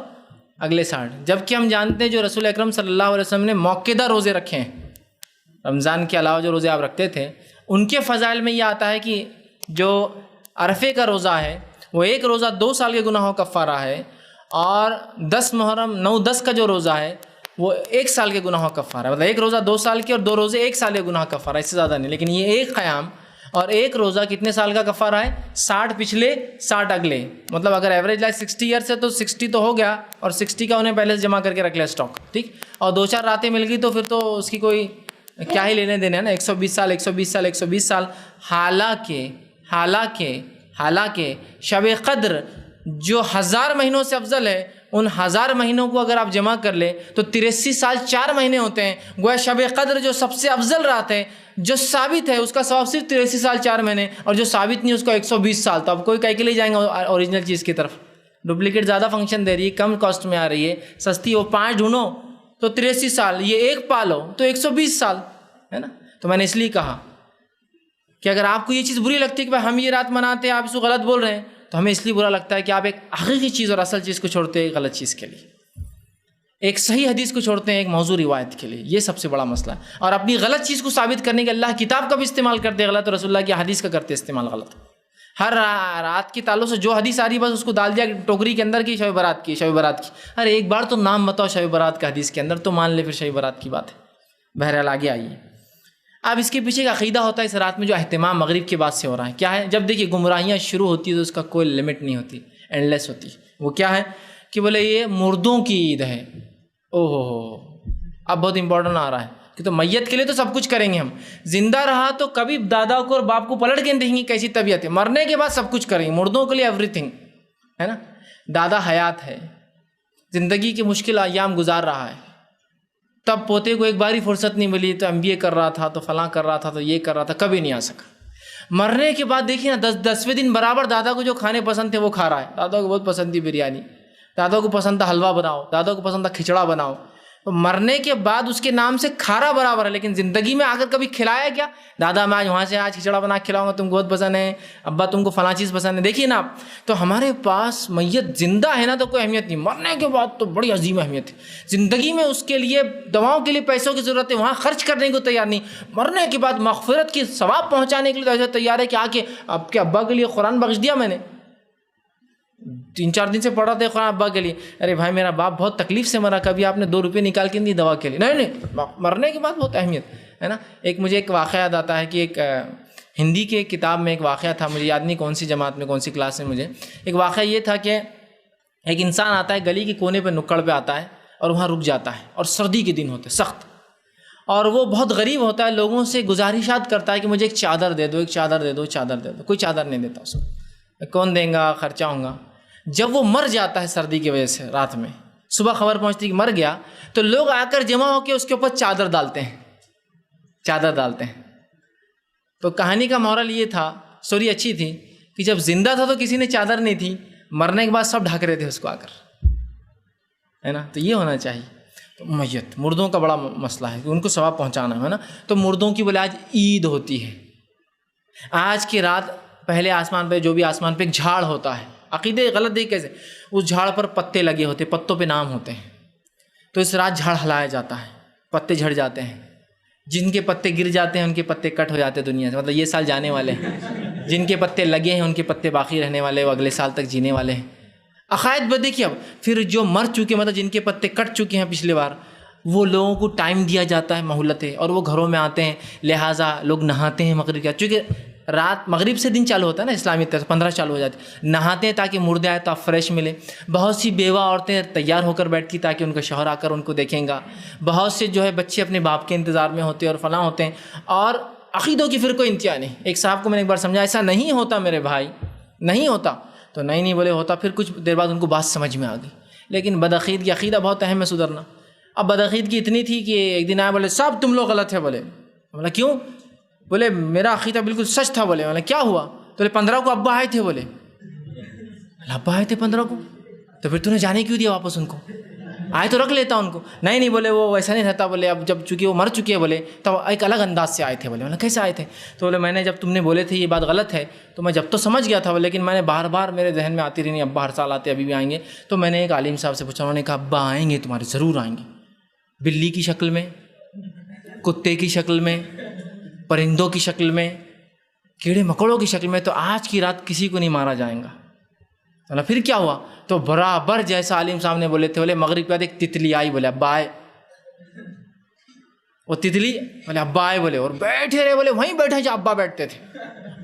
اگلے 60۔ جبکہ ہم جانتے ہیں جو رسول اکرم صلی اللہ علیہ وسلم نے موقعہ روزے رکھے ہیں، رمضان کے علاوہ جو روزے آپ رکھتے تھے، ان کے فضائل میں یہ آتا ہے کہ جو عرفے کا روزہ ہے وہ ایک روزہ 2 سال کے گناہوں کا کفارہ ہے، اور 10 محرم 9-10 کا جو روزہ ہے وہ 1 سال کے گناہوں کا کفارہ ہے، مطلب ایک روزہ 2 سال کے اور 2 روزے 1 سال کے گناہ کا کفارہ، اس سے زیادہ نہیں۔ لیکن یہ ایک قیام اور ایک روزہ کتنے سال کا کفارہ ہے؟ 60 پچھلے 60 اگلے، مطلب اگر ایوریج لائف 60 ایئرس ہے تو 60 تو ہو گیا، اور 60 کا انہیں پہلے سے جمع کر کے رکھ لیا اسٹاک، ٹھیک، اور 2-4 راتیں مل گئی تو پھر تو اس کی کوئی کیا ہی لینے دینے ہیں نا، 120 سال 120 سال 120 سال۔ حالانکہ شب قدر جو 1000 مہینوں سے افضل ہے، ان 1000 مہینوں کو اگر آپ جمع کر لیں تو 83 سال 4 مہینے ہوتے ہیں۔ گویا شب قدر جو سب سے افضل رات ہے، جو ثابت ہے، اس کا ثواب صرف 83 سال 4 مہینے، اور جو ثابت نہیں اس کو 120 سال۔ تو اب کوئی کہہ کے لے جائیں گے اوریجنل چیز کی طرف، ڈپلیکیٹ زیادہ فنکشن دے رہی ہے، کم کاسٹ میں آ رہی ہے، سستی، وہ 5 ڈھونڈو تو 83 سال، یہ ایک پالو تو 120 سال ہے نا۔ تو میں نے اس لیے کہا کہ اگر آپ کو یہ چیز بری لگتی ہے کہ بھائی ہم یہ رات مناتے ہیں، آپ اس کو غلط بول رہے ہیں، تو ہمیں اس لیے برا لگتا ہے کہ آپ ایک حقیقی چیز اور اصل چیز کو چھوڑتے ہیں ایک غلط چیز کے لیے، ایک صحیح حدیث کو چھوڑتے ہیں ایک موضوع روایت کے لیے۔ یہ سب سے بڑا مسئلہ ہے، اور اپنی غلط چیز کو ثابت کرنے کے اللہ کتاب کا بھی استعمال کرتے ہیں غلط، اور رسول اللہ کی حدیث کا کرتے استعمال غلط۔ ہر رات کے تعلق سے جو حدیث آ رہی بس اس کو ڈال دیا ٹوکری کے اندر کی شب برات کی، شب برات کی۔ ارے ایک بار تو نام بتاؤ شب برات کا حدیث کے اندر، تو مان لے پھر شب برات کی بات ہے۔ بہرحال آگے آئیے، اب اس کے پیچھے ایک عقیدہ ہوتا ہے اس رات میں جو اہتمام مغرب کے بعد سے ہو رہا ہے، کیا ہے؟ جب دیکھیے گمراہیاں شروع ہوتی ہے تو اس کا کوئی لمٹ نہیں ہوتی، اینڈ لیس ہوتی۔ وہ کیا ہے کہ بولے یہ مردوں کی عید ہے۔ او ہو، اب بہت امپورٹنٹ آ رہا ہے کہ تو میت کے لیے تو سب کچھ کریں گے ہم، زندہ رہا تو کبھی دادا کو اور باپ کو پلٹ کے دیکھیں گے کیسی طبیعت ہے، مرنے کے بعد سب کچھ کریں گے، مردوں کے لیے ایوری تھنگ ہے نا۔ دادا حیات ہے، زندگی کے مشکل ایام گزار رہا ہے، تب پوتے کو ایک باری فرصت نہیں ملی تو MBA کر رہا تھا، تو فلاں کر رہا تھا، تو یہ کر رہا تھا، کبھی نہیں آ سکا۔ مرنے کے بعد دیکھیے نا 10ویں دن برابر دادا کو جو کھانے پسند تھے وہ کھا رہا ہے، دادا کو بہت پسند تھی بریانی، دادا کو پسند تھا حلوہ بناؤ، دادا کو پسند تھا کھچڑا بناؤ۔ تو مرنے کے بعد اس کے نام سے کھارا برابر ہے، لیکن زندگی میں آ کر کبھی کھلایا کیا؟ دادا میں آج وہاں سے آج کھچڑا بنا کے کھلاؤں گا، تم کو بہت پسند ہے، ابا تم کو فلاں چیز پسند ہے۔ دیکھیے نا، تو ہمارے پاس میت زندہ ہے نا تو کوئی اہمیت نہیں، مرنے کے بعد تو بڑی عظیم اہمیت ہے۔ زندگی میں اس کے لیے دواؤں کے لیے پیسوں کی ضرورت ہے، وہاں خرچ کرنے کو تیار نہیں، مرنے کے بعد مغفرت کی ثواب پہنچانے کے لیے ایسا تیار ہے کہ آ کے آپ کے ابا کے لیے قرآن بخش دیا میں نے، 3-4 دن سے پڑھ رہا تھا قرآن ابا کے لیے، ارے بھائی میرا باپ بہت تکلیف سے مرا، کبھی آپ نے 2 روپے نکال کے نہیں دی دوا کے لیے، نہیں، مرنے کے بعد بہت اہمیت ہے نا۔ مجھے ایک واقعہ یاد آتا ہے کہ ایک ہندی کے کتاب میں ایک واقعہ تھا، مجھے یاد نہیں کون سی جماعت میں کون سی کلاس میں، مجھے ایک واقعہ یہ تھا کہ ایک انسان آتا ہے گلی کے کونے پہ نکڑ پہ آتا ہے اور وہاں رک جاتا ہے، اور سردی کے دن ہوتے سخت، اور وہ بہت غریب ہوتا ہے، لوگوں سے گزارشات کرتا ہے کہ مجھے ایک چادر دے دو، ایک چادر دے دو، چادر دے دو، کوئی چادر نہیں دیتا اس کو، کون دیں گا، خرچہ ہوں گا۔ جب وہ مر جاتا ہے سردی کی وجہ سے رات میں، صبح خبر پہنچتی کہ مر گیا، تو لوگ آ کر جمع ہو کے اس کے اوپر چادر ڈالتے ہیں۔ تو کہانی کا مورل یہ تھا، سٹوری اچھی تھی کہ جب زندہ تھا تو کسی نے چادر نہیں تھی، مرنے کے بعد سب ڈھک رہے تھے اس کو آ کر، ہے نا۔ تو یہ ہونا چاہیے۔ تو میت مردوں کا بڑا مسئلہ ہے کہ ان کو ثواب پہنچانا ہے نا۔ تو مردوں کی بولے آج عید ہوتی ہے، آج کی رات پہلے آسمان پہ جو بھی آسمان پہ ایک جھاڑ ہوتا ہے، عقیدے غلط دیکھ کیسے، اس جھاڑ پر پتے لگے ہوتے، پتوں پہ نام ہوتے ہیں، تو اس رات جھاڑ ہلایا جاتا ہے، پتے جھڑ جاتے ہیں، جن کے پتے گر جاتے ہیں ان کے پتے کٹ ہو جاتے ہیں دنیا سے، مطلب یہ سال جانے والے ہیں، جن کے پتے لگے ہیں ان کے پتے باقی رہنے والے، وہ اگلے سال تک جینے والے ہیں۔ عقائد دیکھیے اب پھر جو مر چکے مطلب جن کے پتے کٹ چکے ہیں پچھلی بار، وہ لوگوں کو ٹائم دیا جاتا ہے مہلتیں، اور وہ گھروں میں آتے ہیں، لہٰذا لوگ نہاتے ہیں مغرب کے، چونکہ رات مغرب سے دن چالو ہوتا ہے نا اسلامی طرح 15 چالو ہو جاتے ہیں، نہاتے ہیں تاکہ مردے آئے تو آپ فریش ملے۔ بہت سی بیوہ عورتیں تیار ہو کر بیٹھتی تاکہ ان کا شوہر آ کر ان کو دیکھیں گا، بہت سے جو ہے بچے اپنے باپ کے انتظار میں ہوتے ہیں اور فلاں ہوتے ہیں، اور عقیدوں کی پھر کوئی انتہا نہیں۔ ایک صاحب کو میں نے ایک بار سمجھا ایسا نہیں ہوتا میرے بھائی، نہیں ہوتا، تو نہیں بولے ہوتا، پھر کچھ دیر بعد ان کو بات سمجھ میں آ گئی۔ لیکن بدعقید کی عقیدہ بہت اہم ہے سدھرنا۔ اب بدعقید کی اتنی تھی کہ ایک دن آئے بولے صاحب تم لوگ غلط ہے، بولے کیوں؟ بولے میرا عقیدہ بالکل سچ تھا، بولے کیا ہوا؟ تو بولے 15 کو ابا آئے تھے، بولے ابا آئے تھے 15 کو، تو پھر تو نے جانے کیوں دیا واپس ان کو؟ آئے تو رکھ لیتا ان کو۔ نہیں بولے وہ ویسا نہیں رہتا، بولے اب جب چونکہ وہ مر چکے ہیں بولے تو ایک الگ انداز سے آئے تھے، بولے کیسے آئے تھے؟ تو بولے میں نے جب تم نے بولے تھے یہ بات غلط ہے تو میں جب تو سمجھ گیا تھا، لیکن میں نے بار بار میرے ذہن میں آتی رہی، ابا ہر سال آتے ابھی بھی آئیں گے، تو میں نے ایک عالم صاحب سے پوچھا، انہوں نے کہا ابا آئیں گے تمہارے، ضرور آئیں گے، بلی کی شکل میں، کتے کی شکل میں، پرندوں کی شکل میں، کیڑے مکوڑوں کی شکل میں، تو آج کی رات کسی کو نہیں مارا جائے گا۔ پھر کیا ہوا؟ تو برابر جیسا عالم صاحب نے بولے تھے، بولے مغرب کے بعد ایک تتلی آئی، بولے ابا آئے، وہ تتلی بولے ابا آئے، بولے اور بیٹھے رہے، بولے وہیں بیٹھے جہاں ابا بیٹھتے تھے،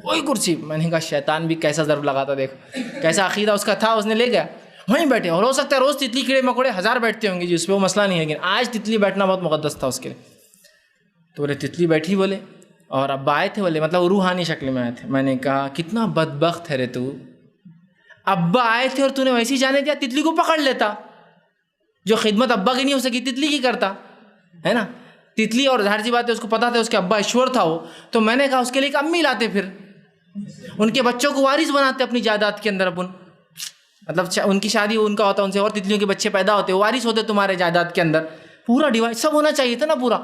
وہی کرسی۔ میں نے کہا شیطان بھی کیسا ضرب لگاتا، دیکھو کیسا عقیدہ اس کا تھا، اس نے لے گیا وہیں بیٹھے۔ اور ہو سکتا ہے روز تتلی کیڑے مکوڑے 1000 بیٹھتے ہوں گے جس پہ وہ مسئلہ نہیں ہے، لیکن آج تتلی بیٹھنا بہت مقدس تھا اس کے لیے۔ تو بولے تتلی بیٹھی، بولے اور ابا آئے تھے، بولے مطلب روحانی شکل میں آئے تھے۔ میں نے کہا کتنا بدبخت ہے رے تو، ابا آئے تھے اور تو نے ویسے ہی جانے دیا، تتلی کو پکڑ لیتا، جو خدمت ابا کی نہیں ہو سکی تتلی کی کرتا ہے نا۔ تتلی اور ظاہر سی بات ہے اس کو پتا تھا اس کے ابا ایشور تھا وہ، تو میں نے کہا اس کے لیے ایک امی لاتے، پھر ان کے بچوں کو وارث بناتے اپنی جائیداد کے اندر، اپن مطلب ان کی شادی ان کا ہوتا، ان سے اور تتلیوں کے بچے پیدا ہوتے، وارث ہوتے تمہارے جائیداد کے اندر، پورا ڈیوائڈ سب ہونا چاہیے تھا نا پورا۔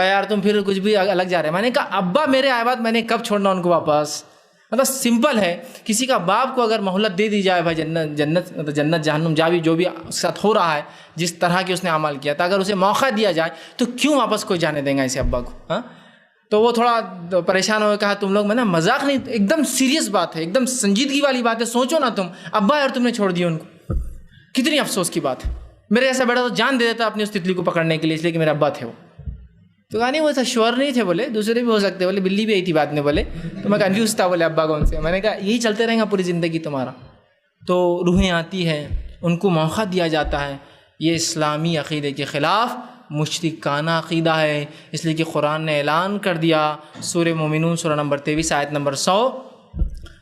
یار تم پھر کچھ بھی الگ جا رہے ہیں۔ میں نے کہا ابا میرے آئے بعد میں نے کب چھوڑنا ان کو واپس؟ مطلب سمپل ہے، کسی کا باپ کو اگر مہلت دے دی جائے، بھائی جنت جہنم جاوی جو بھی اس کے ساتھ ہو رہا ہے، جس طرح کی اس نے عمل کیا تھا، اگر اسے موقع دیا جائے تو کیوں واپس کوئی جانے دیں گا اسے ابا کو؟ ہاں، تو وہ تھوڑا پریشان ہو کے کہا تم لوگ، میں نا مذاق نہیں، ایک دم سیریس بات ہے، ایک دم سنجیدگی والی بات ہے، سوچو نا تم، ابا اور تم نے چھوڑ دیا ان کو، کتنی افسوس کی بات ہے۔ میرے ایسا بیٹا تو جان دے دیتا اپنی اس تتلی کو پکڑنے کے لیے، اس لیے کہ میرے ابا تھے وہ۔ تو کہا نہیں وہ ایسا شور نہیں تھے، بولے دوسرے بھی ہو سکتے، بولے بلی بھی آئی تھی بات میں، بولے تو میں کنفیوز تھا، بولے ابا کون سے؟ میں نے کہا یہی چلتے رہیں گا پوری زندگی تمہارا۔ تو روحیں آتی ہیں، ان کو موقع دیا جاتا ہے، یہ اسلامی عقیدے کے خلاف مشرکانہ عقیدہ ہے، اس لیے کہ قرآن نے اعلان کر دیا سورہ مومنون سورہ نمبر 23 آیت نمبر 100،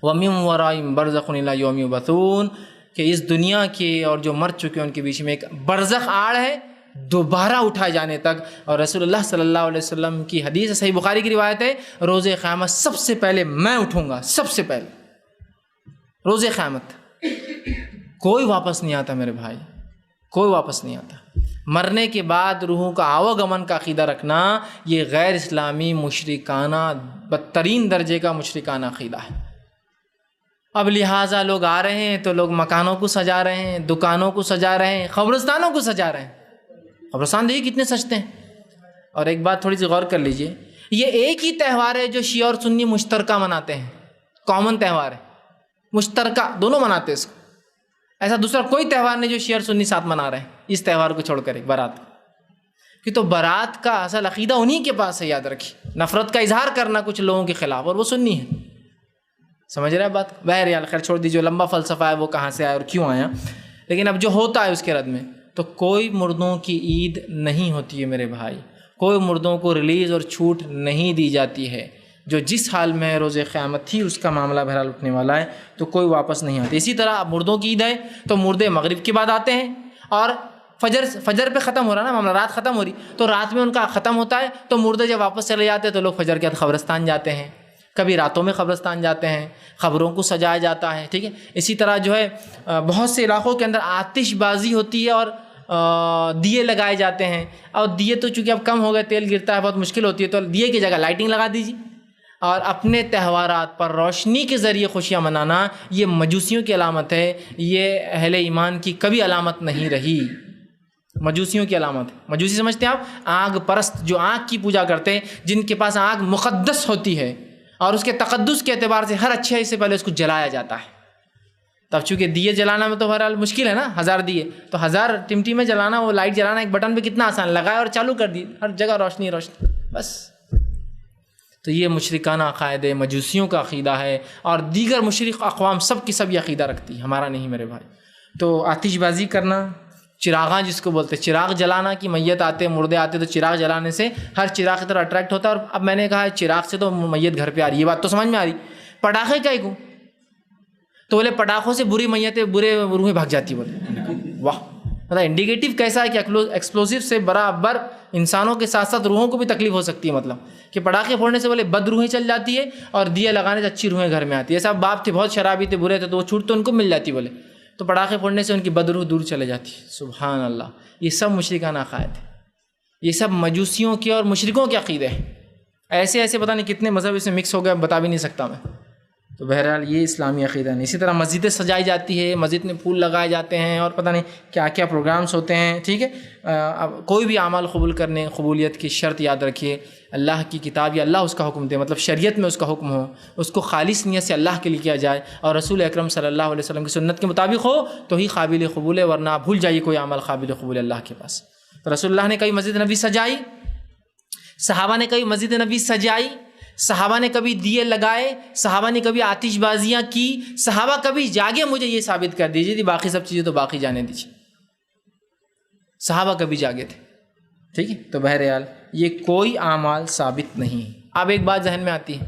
وَمِن وَرَائِهِمْ بَرْزَخٌ إِلَىٰ يَوْمِ يُبْعَثُونَ، کہ اس دنیا کے اور جو مر چکے ان کے بیچ میں ایک برزخ آڑ ہے دوبارہ اٹھائے جانے تک۔ اور رسول اللہ صلی اللہ علیہ وسلم کی حدیث صحیح بخاری کی روایت ہے، روز قیامت سب سے پہلے میں اٹھوں گا، سب سے پہلے روز قیامت، کوئی واپس نہیں آتا میرے بھائی، کوئی واپس نہیں آتا۔ مرنے کے بعد روحوں کا آواگمن کا عقیدہ رکھنا یہ غیر اسلامی مشرکانہ بدترین درجے کا مشرکانہ عقیدہ ہے۔ اب لہٰذا لوگ آ رہے ہیں تو لوگ مکانوں کو سجا رہے ہیں، دکانوں کو سجا رہے ہیں، قبرستانوں کو سجا رہے ہیں۔ قبرستان دیکھیے کتنے سجتے ہیں۔ اور ایک بات تھوڑی سی غور کر لیجئے، یہ ایک ہی تہوار ہے جو شیعہ اور سنی مشترکہ مناتے ہیں، کامن تہوار ہے، مشترکہ دونوں مناتے ہیں اس کو۔ ایسا دوسرا کوئی تہوار نہیں جو شیعہ اور سنی ساتھ منا رہے ہیں اس تہوار کو چھوڑ کر، ایک بارات کہ تو بارات کا اصل عقیدہ انہی کے پاس ہے، یاد رکھیے، نفرت کا اظہار کرنا کچھ لوگوں کے خلاف، اور وہ سنی ہے۔ سمجھ رہے ہیں بات؟ بہرحال خیر چھوڑ دیجیے، لمبا فلسفہ ہے وہ کہاں سے آیا اور کیوں آیا، لیکن اب جو ہوتا ہے اس کے رد میں، تو کوئی مردوں کی عید نہیں ہوتی ہے میرے بھائی، کوئی مردوں کو ریلیز اور چھوٹ نہیں دی جاتی ہے، جو جس حال میں روز قیامت تھی اس کا معاملہ بہرحال اٹھنے والا ہے، تو کوئی واپس نہیں آتی۔ اسی طرح مردوں کی عید ہے تو مردے مغرب کے بعد آتے ہیں، اور فجر پہ ختم ہو رہا نا معاملہ، رات ختم ہو رہی تو رات میں ان کا ختم ہوتا ہے، تو مردے جب واپس چلے جاتے ہیں تو لوگ فجر کے بعد قبرستان جاتے ہیں، کبھی راتوں میں قبرستان جاتے ہیں، قبروں کو سجایا جاتا ہے، ٹھیک ہے۔ اسی طرح جو ہے بہت سے علاقوں کے اندر آتش بازی ہوتی ہے اور دیے لگائے جاتے ہیں، اور دیے تو چونکہ اب کم ہو گئے، تیل گرتا ہے، بہت مشکل ہوتی ہے، تو دیے کی جگہ لائٹنگ لگا دیجیے۔ اور اپنے تہوارات پر روشنی کے ذریعے خوشیاں منانا یہ مجوسیوں کی علامت ہے، یہ اہل ایمان کی کبھی علامت نہیں رہی، مجوسیوں کی علامت ہے۔ مجوسی سمجھتے ہیں آپ؟ آگ پرست، جو آگ کی پوجا کرتے ہیں، جن کے پاس آگ مقدس ہوتی ہے اور اس کے تقدس کے اعتبار سے ہر اچھے سے پہلے اس کو جلایا جاتا ہے، تو اب چونکہ دیے جلانا میں تو بہرحال مشکل ہے نا، 1000 دیے تو 1000 ٹمٹی میں جلانا، وہ لائٹ جلانا ایک بٹن پہ کتنا آسان، لگایا اور چالو کر دی، ہر جگہ روشنی روشنی بس۔ تو یہ مشرکانہ عقائد ہے، مجوسیوں کا عقیدہ ہے، اور دیگر مشرک اقوام سب کی سب یہ عقیدہ رکھتی ہے، ہمارا نہیں میرے بھائی۔ تو آتش بازی کرنا، چراغاں جس کو بولتے ہیں، چراغ جلانا کہ میت آتے مردے آتے تو چراغ جلانے سے ہر چراغ کی طرح اٹریکٹ ہوتا ہے۔ اور اب میں نے کہا چراغ سے تو میت گھر پہ آ رہی ہے، یہ بات تو سمجھ میں آ رہی، پٹاخے کا کو تو بولے پٹاخوں سے بری میتیں برے روحیں بھاگ جاتی، بولے واہ، مطلب انڈیکیٹو کیسا ہے کہ ایکسپلوسیو سے برابر انسانوں کے ساتھ ساتھ روحوں کو بھی تکلیف ہو سکتی ہے، مطلب کہ پٹاخے پھوڑنے سے بولے بد روحیں چل جاتی ہے اور دیے لگانے سے اچھی روحیں گھر میں آتی ہے۔ ایسا باپ تھے بہت شرابی تھے برے تھے تو وہ چھوٹ تو ان کو مل جاتی، بولے تو پٹاخے پھوڑنے سے ان کی بد روح دور چلے جاتی ہے۔ سبحان اللہ، یہ سب مشرکانہ عقائد ہے، یہ سب مجوسیوں کے اور مشرکوں کے عقیدے ہیں۔ ایسے ایسے پتہ نہیں کتنے مذہب اس میں مکس ہو گئے، بتا بھی نہیں سکتا میں۔ تو بہرحال یہ اسلامی عقیدہ نہیں۔ اسی طرح مسجدیں سجائی جاتی ہے، مسجد میں پھول لگائے جاتے ہیں اور پتہ نہیں کیا کیا پروگرامس ہوتے ہیں، ٹھیک ہے۔ اب کوئی بھی اعمال قبول کرنے قبولیت کی شرط یاد رکھیے، اللہ کی کتاب یا اللہ اس کا حکم دے، مطلب شریعت میں اس کا حکم ہو، اس کو خالص نیت سے اللہ کے لیے کیا جائے اور رسول اکرم صلی اللہ علیہ وسلم کی سنت کے مطابق ہو تو ہی قابل قبول ہے، ورنہ آپ بھول جائیے کوئی عمل قابل قبول ہے اللہ کے پاس۔ تو رسول اللہ نے کبھی مسجد نبی سجائی، صحابہ نے کبھی مسجد نبی سجائی، صحابہ نے کبھی دیے لگائے، صحابہ نے کبھی آتش بازیاں کی، صحابہ کبھی جاگے مجھے یہ ثابت کر دیجیے، باقی سب چیزیں تو باقی جانے دیجیے، صحابہ کبھی جاگے تھے، ٹھیک ہے۔ تو بہرحال یہ کوئی اعمال ثابت نہیں ہے۔ اب ایک بات ذہن میں آتی ہے،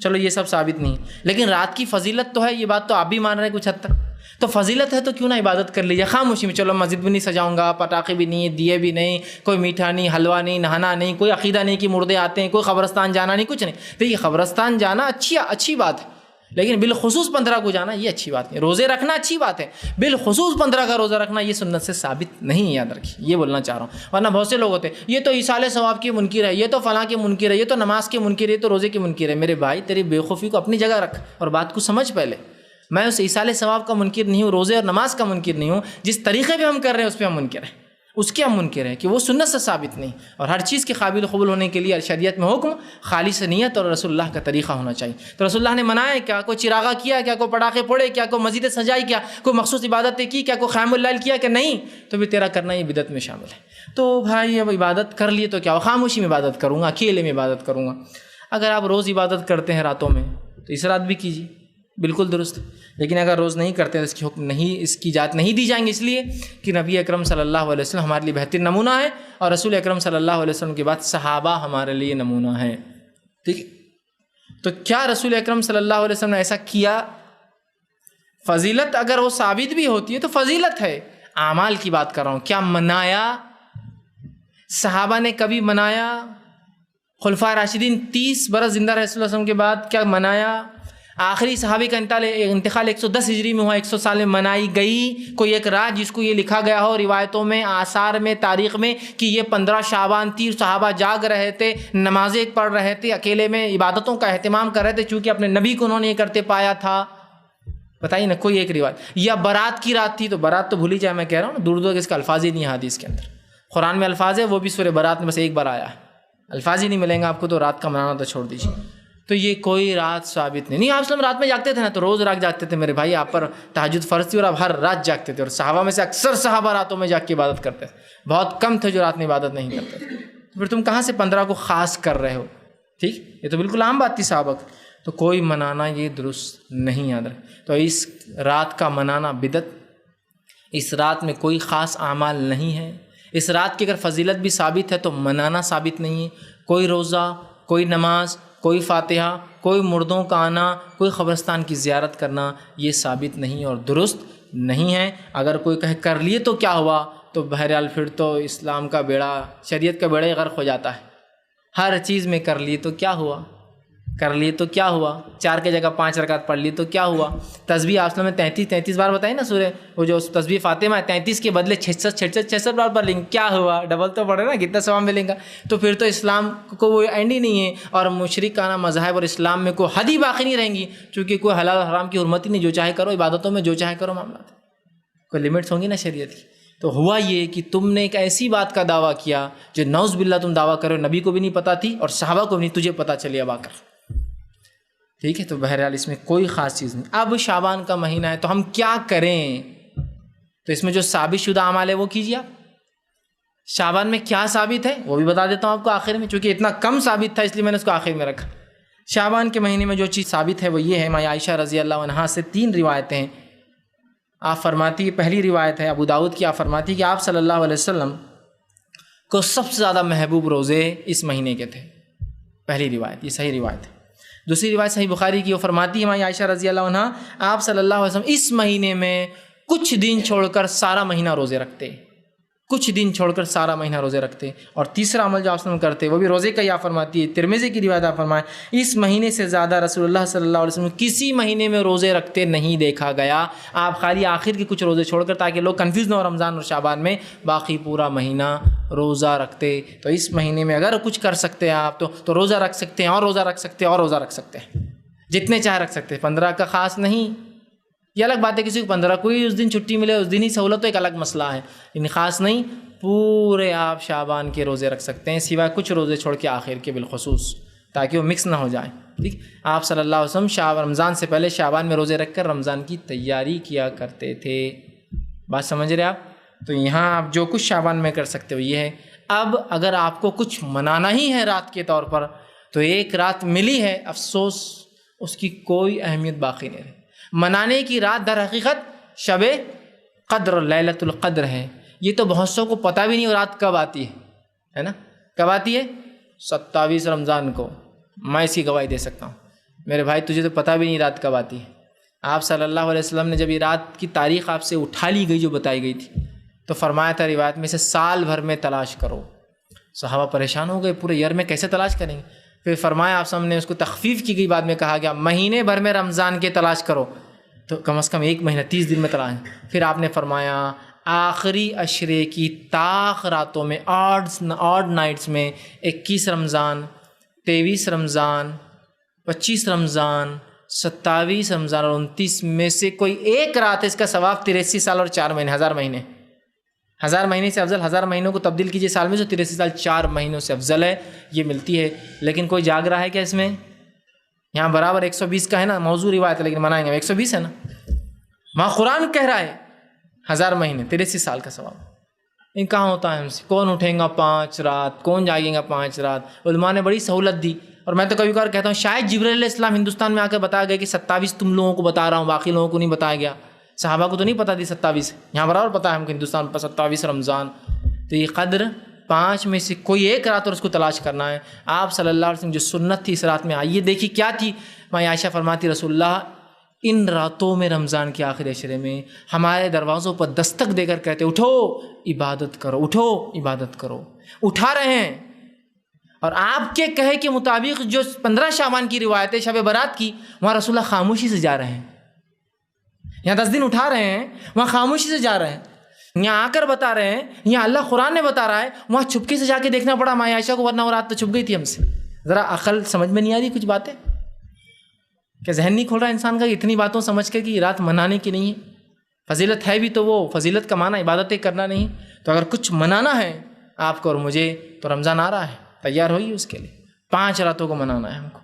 چلو یہ سب ثابت نہیں، لیکن رات کی فضیلت تو ہے، یہ بات تو آپ بھی مان رہے ہیں کچھ حد تک، تو فضیلت ہے تو کیوں نہ عبادت کر لیجیے خاموشی میں، چلو مسجد بھی نہیں سجاؤں گا، پٹاخے بھی نہیں، دیے بھی نہیں، کوئی میٹھا نہیں، حلوہ نہیں، نہانا نہیں، کوئی عقیدہ نہیں کہ مردے آتے ہیں، کوئی قبرستان جانا نہیں، کچھ نہیں۔ دیکھیے قبرستان جانا اچھی بات ہے، لیکن بالخصوص 15 کو جانا یہ اچھی بات نہیں۔ روزے رکھنا اچھی بات ہے، بالخصوص 15 کا روزہ رکھنا یہ سنت سے ثابت نہیں، یاد رکھیے، یہ بولنا چاہ رہا ہوں۔ ورنہ بہت سے لوگ ہوتے ہیں یہ تو ایصال ثواب کے منکر ہے، یہ تو فلاں کے منکر ہے، یہ تو نماز کے منکر ہے، یہ تو روزے کے منکر ہے۔ میرے بھائی تیری بے خوفی کو اپنی جگہ رکھ اور بات کو سمجھ پہلے۔ میں اس ایصال ثواب کا منکر نہیں ہوں، روزے اور نماز کا منکر نہیں ہوں، جس طریقے پہ ہم کر رہے ہیں اس پہ ہم منکر ہیں، اس کے ہم منکر ہیں کہ وہ سنت سے ثابت نہیں۔ اور ہر چیز کے قابل قبول ہونے کے لیے شریعت میں حکم خالص نیت اور رسول اللہ کا طریقہ ہونا چاہیے۔ تو رسول اللہ نے منایا کیا، کوئی چراغا کیا کیا، کوئی پٹاخے پھوڑے کیا، کوئی مسجد سجائی کیا، کوئی مخصوص عبادتیں کی کیا، کوئی قیام اللیل کیا کہ نہیں، تو بھی تیرا کرنا یہ بدعت میں شامل ہے۔ تو بھائی اب عبادت کر لیے تو کیا، خاموشی میں عبادت کروں گا، اکیلے میں عبادت کروں گا۔ اگر آپ روز عبادت کرتے ہیں راتوں میں تو اس رات بھی کیجیے، بالکل درست، لیکن اگر روز نہیں کرتے تو اس کی حکم نہیں، اس کی اجازت نہیں دی جائیں گی، اس لیے کہ نبی اکرم صلی اللہ علیہ وسلم ہمارے لیے بہترین نمونہ ہے اور رسول اکرم صلی اللہ علیہ وسلم کے بعد صحابہ ہمارے لیے نمونہ ہیں، ٹھیک ہے۔ تو کیا رسول اکرم صلی اللہ علیہ وسلم نے ایسا کیا؟ فضیلت اگر وہ ثابت بھی ہوتی ہے تو فضیلت ہے، اعمال کی بات کر رہا ہوں۔ کیا منایا؟ صحابہ نے کبھی منایا؟ خلفائے راشدین 30 برس زندہ رہے رسول اللہ علیہ وسلم کے بعد، کیا منایا؟ آخری صحابی کا انتقال 110 ہجری میں ہوا، 100 سال میں منائی گئی کوئی ایک رات جس کو یہ لکھا گیا ہو روایتوں میں، آثار میں، تاریخ میں کہ یہ 15 شعبان 30 صحابہ جاگ رہے تھے، نمازیں پڑھ رہے تھے، اکیلے میں عبادتوں کا اہتمام کر رہے تھے چونکہ اپنے نبی کو انہوں نے یہ کرتے پایا تھا؟ بتائیے نا کوئی ایک روایت۔ یا برات کی رات تھی، تو برات تو بھولی جائے، میں کہہ رہا ہوں نا، دور دور اس کا الفاظ ہی نہیں ہے حدیث کے اندر، قرآن میں الفاظ ہے، وہ بھی سورہ برات میں بس ایک بار آیا ہے، الفاظ ہی نہیں ملیں گے آپ کو، تو رات کا منانا تو چھوڑ دیجیے۔ تو یہ کوئی رات ثابت نہیں۔ آپ اسلام رات میں جاگتے تھے نا، تو روز رات جاگتے تھے میرے بھائی، آپ پر تہجد فرض تھی اور آپ ہر رات جاگتے تھے، اور صحابہ میں سے اکثر صحابہ راتوں میں جاگ کے عبادت کرتے تھے، بہت کم تھے جو رات میں عبادت نہیں کرتے تھے۔ تو پھر تم کہاں سے 15 کو خاص کر رہے ہو؟ ٹھیک، یہ تو بالکل عام بات تھی صحابہ کی، تو کوئی منانا یہ درست نہیں، یاد رکھے۔ تو اس رات کا منانا بدعت، اس رات میں کوئی خاص اعمال نہیں ہے، اس رات کی اگر فضیلت بھی ثابت ہے تو منانا ثابت نہیں ہے۔ کوئی روزہ، کوئی نماز، کوئی فاتحہ، کوئی مردوں کا آنا، کوئی قبرستان کی زیارت کرنا، یہ ثابت نہیں اور درست نہیں ہے۔ اگر کوئی کہے کر لیے تو کیا ہوا، تو بہرحال پھر تو اسلام کا بیڑا، شریعت کا بیڑا غرق ہو جاتا ہے۔ ہر چیز میں کر لیے تو کیا ہوا، کر لیے تو کیا ہوا، 4 کی جگہ 5 رکعت پڑھ لی تو کیا ہوا۔ تسبیح آپ میں 33 بار بتائی نا سورہ، وہ جو تسبیح فاطمہ ہے 33 کے بدلے 66 بار پڑھ لیں گے، کیا ہوا، ڈبل تو پڑھے نا، کتنا ثواب ملے گا۔ تو پھر تو اسلام کو وہ اینڈ ہی نہیں ہے، اور مشرکانہ مذاہب اور اسلام میں کوئی حد ہی باقی نہیں رہیں گی، چونکہ کوئی حلال حرام کی حرمت ہی نہیں، جو چاہے کرو، عبادتوں میں جو چاہے کرو، معاملات کوئی لمٹس ہوں گی نا شریعت کی۔ تو ہوا یہ کہ تم نے ایک ایسی بات کا دعویٰ کیا جو نعوذ باللہ تم دعویٰ کرو، نبی کو بھی نہیں پتہ تھی اور صحابہ کو بھی نہیں، تجھے پتہ چلی اب آ کر۔ ٹھیک ہے، تو بہرحال اس میں کوئی خاص چیز نہیں۔ اب شعبان کا مہینہ ہے تو ہم کیا کریں؟ تو اس میں جو ثابت شدہ اعمال ہے وہ کیجیے آپ۔ شعبان میں کیا ثابت ہے وہ بھی بتا دیتا ہوں آپ کو آخر میں، چونکہ اتنا کم ثابت تھا اس لیے میں نے اس کو آخر میں رکھا۔ شعبان کے مہینے میں جو چیز ثابت ہے وہ یہ ہے، ماں عائشہ رضی اللہ عنہا سے 3 روایتیں ہیں۔ آپ فرماتی، پہلی روایت ہے ابو داؤد کی، آپ فرماتی کہ آپ صلی اللہ علیہ وسلم کو سب سے زیادہ محبوب روزے اس مہینے کے تھے۔ پہلی روایت، یہ صحیح روایت ہے۔ دوسری روایت صحیح بخاری کی، وہ فرماتی ہے ماں عائشہ رضی اللہ عنہا، آپ صلی اللہ علیہ وسلم اس مہینے میں کچھ دن چھوڑ کر سارا مہینہ روزے رکھتے، کچھ دن چھوڑ کر سارا مہینہ روزے رکھتے۔ اور تیسرا عمل جو آپ وسلم کرتے وہ بھی روزے کا ہی، آپ فرماتی ہے، ترمذی کی روایت آپ فرمائیں، اس مہینے سے زیادہ رسول اللہ صلی اللہ علیہ وسلم کسی مہینے میں روزے رکھتے نہیں دیکھا گیا۔ آپ خالی آخر کے کچھ روزے چھوڑ کر، تاکہ لوگ کنفیوز نہ ہو رمضان اور شعبان میں، باقی پورا مہینہ روزہ رکھتے۔ تو اس مہینے میں اگر کچھ کر سکتے ہیں آپ تو روزہ رکھ سکتے ہیں، اور روزہ رکھ سکتے ہیں، اور روزہ رکھ سکتے ہیں، جتنے چاہے رکھ سکتے ہیں۔ 15 کا خاص نہیں، یہ الگ بات ہے، کسی کو 15 کوئی اس دن چھٹی ملے اس دن ہی سہولت، تو ایک الگ مسئلہ ہے، لیکن خاص نہیں، پورے آپ شعبان کے روزے رکھ سکتے ہیں، سوائے کچھ روزے چھوڑ کے آخر کے بالخصوص، تاکہ وہ مکس نہ ہو جائے۔ ٹھیک، آپ صلی اللہ علیہ وسلم رمضان سے پہلے شعبان میں روزے رکھ کر رمضان کی تیاری کیا کرتے تھے۔ بات سمجھ رہے آپ؟ تو یہاں آپ جو کچھ شعبان میں کر سکتے ہو یہ ہے۔ اب اگر آپ کو کچھ منانا ہی ہے رات کے طور پر، تو ایک رات ملی ہے، افسوس اس کی کوئی اہمیت باقی نہیں رہی۔ منانے کی رات در حقیقت شب قدر، لیلۃ القدر ہے۔ یہ تو بہت سو کو پتہ بھی نہیں وہ رات کب آتی ہے نا؟ کب آتی ہے؟ 27 رمضان کو۔ میں اس کی گواہی دے سکتا ہوں، میرے بھائی تجھے تو پتہ بھی نہیں رات کب آتی ہے۔ آپ صلی اللہ علیہ وسلم نے جب یہ رات کی تاریخ آپ سے اٹھا لی گئی جو بتائی گئی تھی، تو فرمایا تھا روایت میں سے سال بھر میں تلاش کرو۔ صحابہ پریشان ہو گئے، پورے ایئر میں کیسے تلاش کریں گے؟ پھر فرمایا آپ سامنے اس کو تخفیف کی گئی، بعد میں کہا گیا مہینے بھر میں رمضان کے تلاش کرو، تو کم از کم 1 مہینہ 30 دن میں تلاش۔ پھر آپ نے فرمایا آخری عشرے کی طاق راتوں میں، آڈ نائٹس میں 21 رمضان، 23 رمضان، 25 رمضان، 27 رمضان اور 29 میں سے کوئی ایک رات ہے، اس کا ثواب 83 سال اور 4 مہینے، 1000 مہینے۔ 1000 مہینے سے افضل، 1000 مہینوں کو تبدیل کیجئے سال میں، تو 83 سال 4 مہینوں سے افضل ہے، یہ ملتی ہے۔ لیکن کوئی جاگ رہا ہے کیا اس میں؟ یہاں برابر 120 کا ہے نا، موضوع روایت ہے لیکن منائیں گے 120 ہے نا۔ وہاں قرآن کہہ رہا ہے 1000 مہینے 83 سال کا ثواب۔ ان کہاں ہوتا ہے ہم سے؟ کون اٹھیں گا 5 رات، کون جاگیں گا 5 رات؟ علماء نے بڑی سہولت دی، اور میں تو کبھی کبھار کہتا ہوں شاید جبرائیل علیہ السلام ہندوستان میں آ کر بتایا گیا کہ 27 تم لوگوں کو بتا رہا ہوں، باقی لوگوں کو نہیں بتایا گیا۔ صحابہ کو تو نہیں پتا تھی 27، یہاں برابر پتا ہے ہم کو ہندوستان پر 27 رمضان۔ تو یہ قدر 5 میں سے کوئی ایک رات اور اس کو تلاش کرنا ہے۔ آپ صلی اللہ علیہ وسلم جو سنت تھی اس رات میں، آئیے دیکھیے کیا تھی۔ ماں عائشہ فرماتی رسول اللہ ان راتوں میں رمضان کے آخری عشرے میں ہمارے دروازوں پر دستک دے کر کہتے اٹھو عبادت کرو، اٹھو عبادت کرو۔ اٹھا رہے ہیں، اور آپ کے کہے کے مطابق جو 15 شعبان کی روایت ہے شب برات کی، وہاں رسول اللہ خاموشی سے جا رہے ہیں۔ یہاں 10 دن اٹھا رہے ہیں، وہاں خاموشی سے جا رہے ہیں۔ یہاں آ کر بتا رہے ہیں، یہاں اللہ قرآن نے بتا رہا ہے، وہاں چھپکے سے جا کے دیکھنا پڑا ماں عائشہ کو، ورنہ وہ رات تو چھپ گئی تھی ہم سے۔ ذرا عقل سمجھ میں نہیں آ رہی کچھ باتیں؟ کیا ذہن نہیں کھول رہا انسان کا اتنی باتوں سمجھ کر کہ یہ رات منانے کی نہیں ہے؟ فضیلت ہے بھی تو وہ فضیلت کا معنی عبادتیں کرنا نہیں۔ تو اگر کچھ منانا ہے آپ کو اور مجھے، تو رمضان آ رہا ہے، تیار ہوئیے اس کے لیے۔ 5 راتوں کو منانا ہے ہم کو،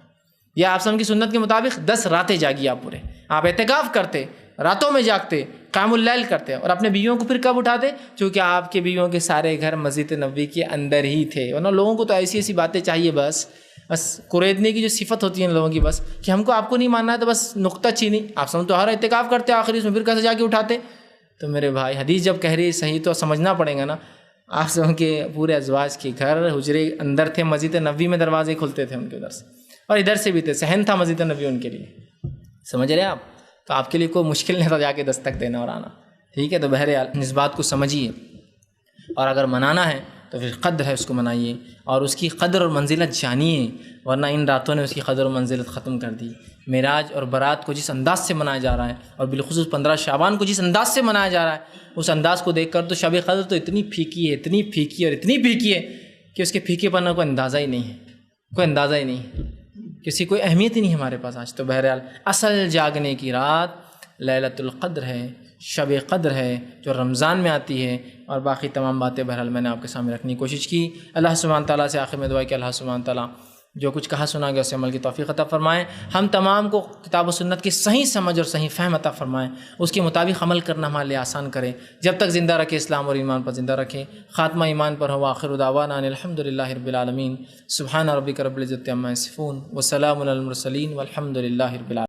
یا آپ سب کی سنت کے مطابق 10 راتیں جاگیے آپ پورے۔ آپ اعتکاف کرتے، راتوں میں جاگتے، قیام اللیل کرتے، اور اپنے بیویوں کو پھر کب اٹھاتے؟ چونکہ آپ کے بیویوں کے سارے گھر مسجد نبوی کے اندر ہی تھے، ورنہ لوگوں کو تو ایسی ایسی باتیں چاہیے، بس قریدنے کی جو صفت ہوتی ہے ان لوگوں کی، بس کہ ہم کو آپ کو نہیں ماننا ہے تو بس نقطہ چینی۔ آپ سب تو ہر اعتکاف کرتے آخری اس میں، پھر کیسے جا کے اٹھاتے؟ تو میرے بھائی حدیث جب کہہ رہی ہے صحیح تو سمجھنا پڑے گا نا۔ آپ سب کے پورے ازواج کے گھر حجرے اندر تھے، مسجد نبوی میں دروازے کھلتے تھے ان کے ادھر سے، اور ادھر سے بھی تھے، صحن تھا مسجد نبوی ان کے لیے، سمجھ رہے ہیں آپ؟ تو آپ کے لیے کوئی مشکل نہیں تھا جا کے دستک دینا اور آنا، ٹھیک ہے؟ تو بہرحال اس بات کو سمجھیے، اور اگر منانا ہے تو پھر قدر ہے اس کو منائیے، اور اس کی قدر اور منزلت جانیے، ورنہ ان راتوں نے اس کی قدر اور منزلت ختم کر دی۔ معراج اور برات کو جس انداز سے منایا جا رہا ہے، اور بالخصوص 15 شعبان کو جس انداز سے منایا جا رہا ہے، اس انداز کو دیکھ کر تو شب قدر تو اتنی پھیکی ہے، اتنی پھیکی اور اتنی پھیکی ہے کہ اس کے پھیکے پن کا کوئی اندازہ ہی نہیں ہے، کوئی اندازہ ہی نہیں ہے، کسی کوئی اہمیت ہی نہیں ہمارے پاس آج۔ تو بہرحال اصل جاگنے کی رات لیلۃ القدر ہے، شب قدر ہے، جو رمضان میں آتی ہے، اور باقی تمام باتیں بہرحال میں نے آپ کے سامنے رکھنے کی کوشش کی۔ اللہ سبحانہ تعالیٰ سے آخر میں دعا کہ اللہ سبحانہ تعالیٰ جو کچھ کہا سنا گیا اسے عمل کی توفیق عطا فرمائیں. ہم تمام کو کتاب و سنت کی صحیح سمجھ اور صحیح فہم عطا فرمائیں. اس کے مطابق عمل کرنا ہمارے لیے آسان کریں. جب تک زندہ رکھے اسلام اور ایمان پر زندہ رکھیں. خاتمہ ایمان پر ہو. آخر دعوانا ان الحمد للہ رب العالمین. سبحان ربک رب العزۃ عما یصفون وسلام علی المرسلین والحمد للہ رب العالمین.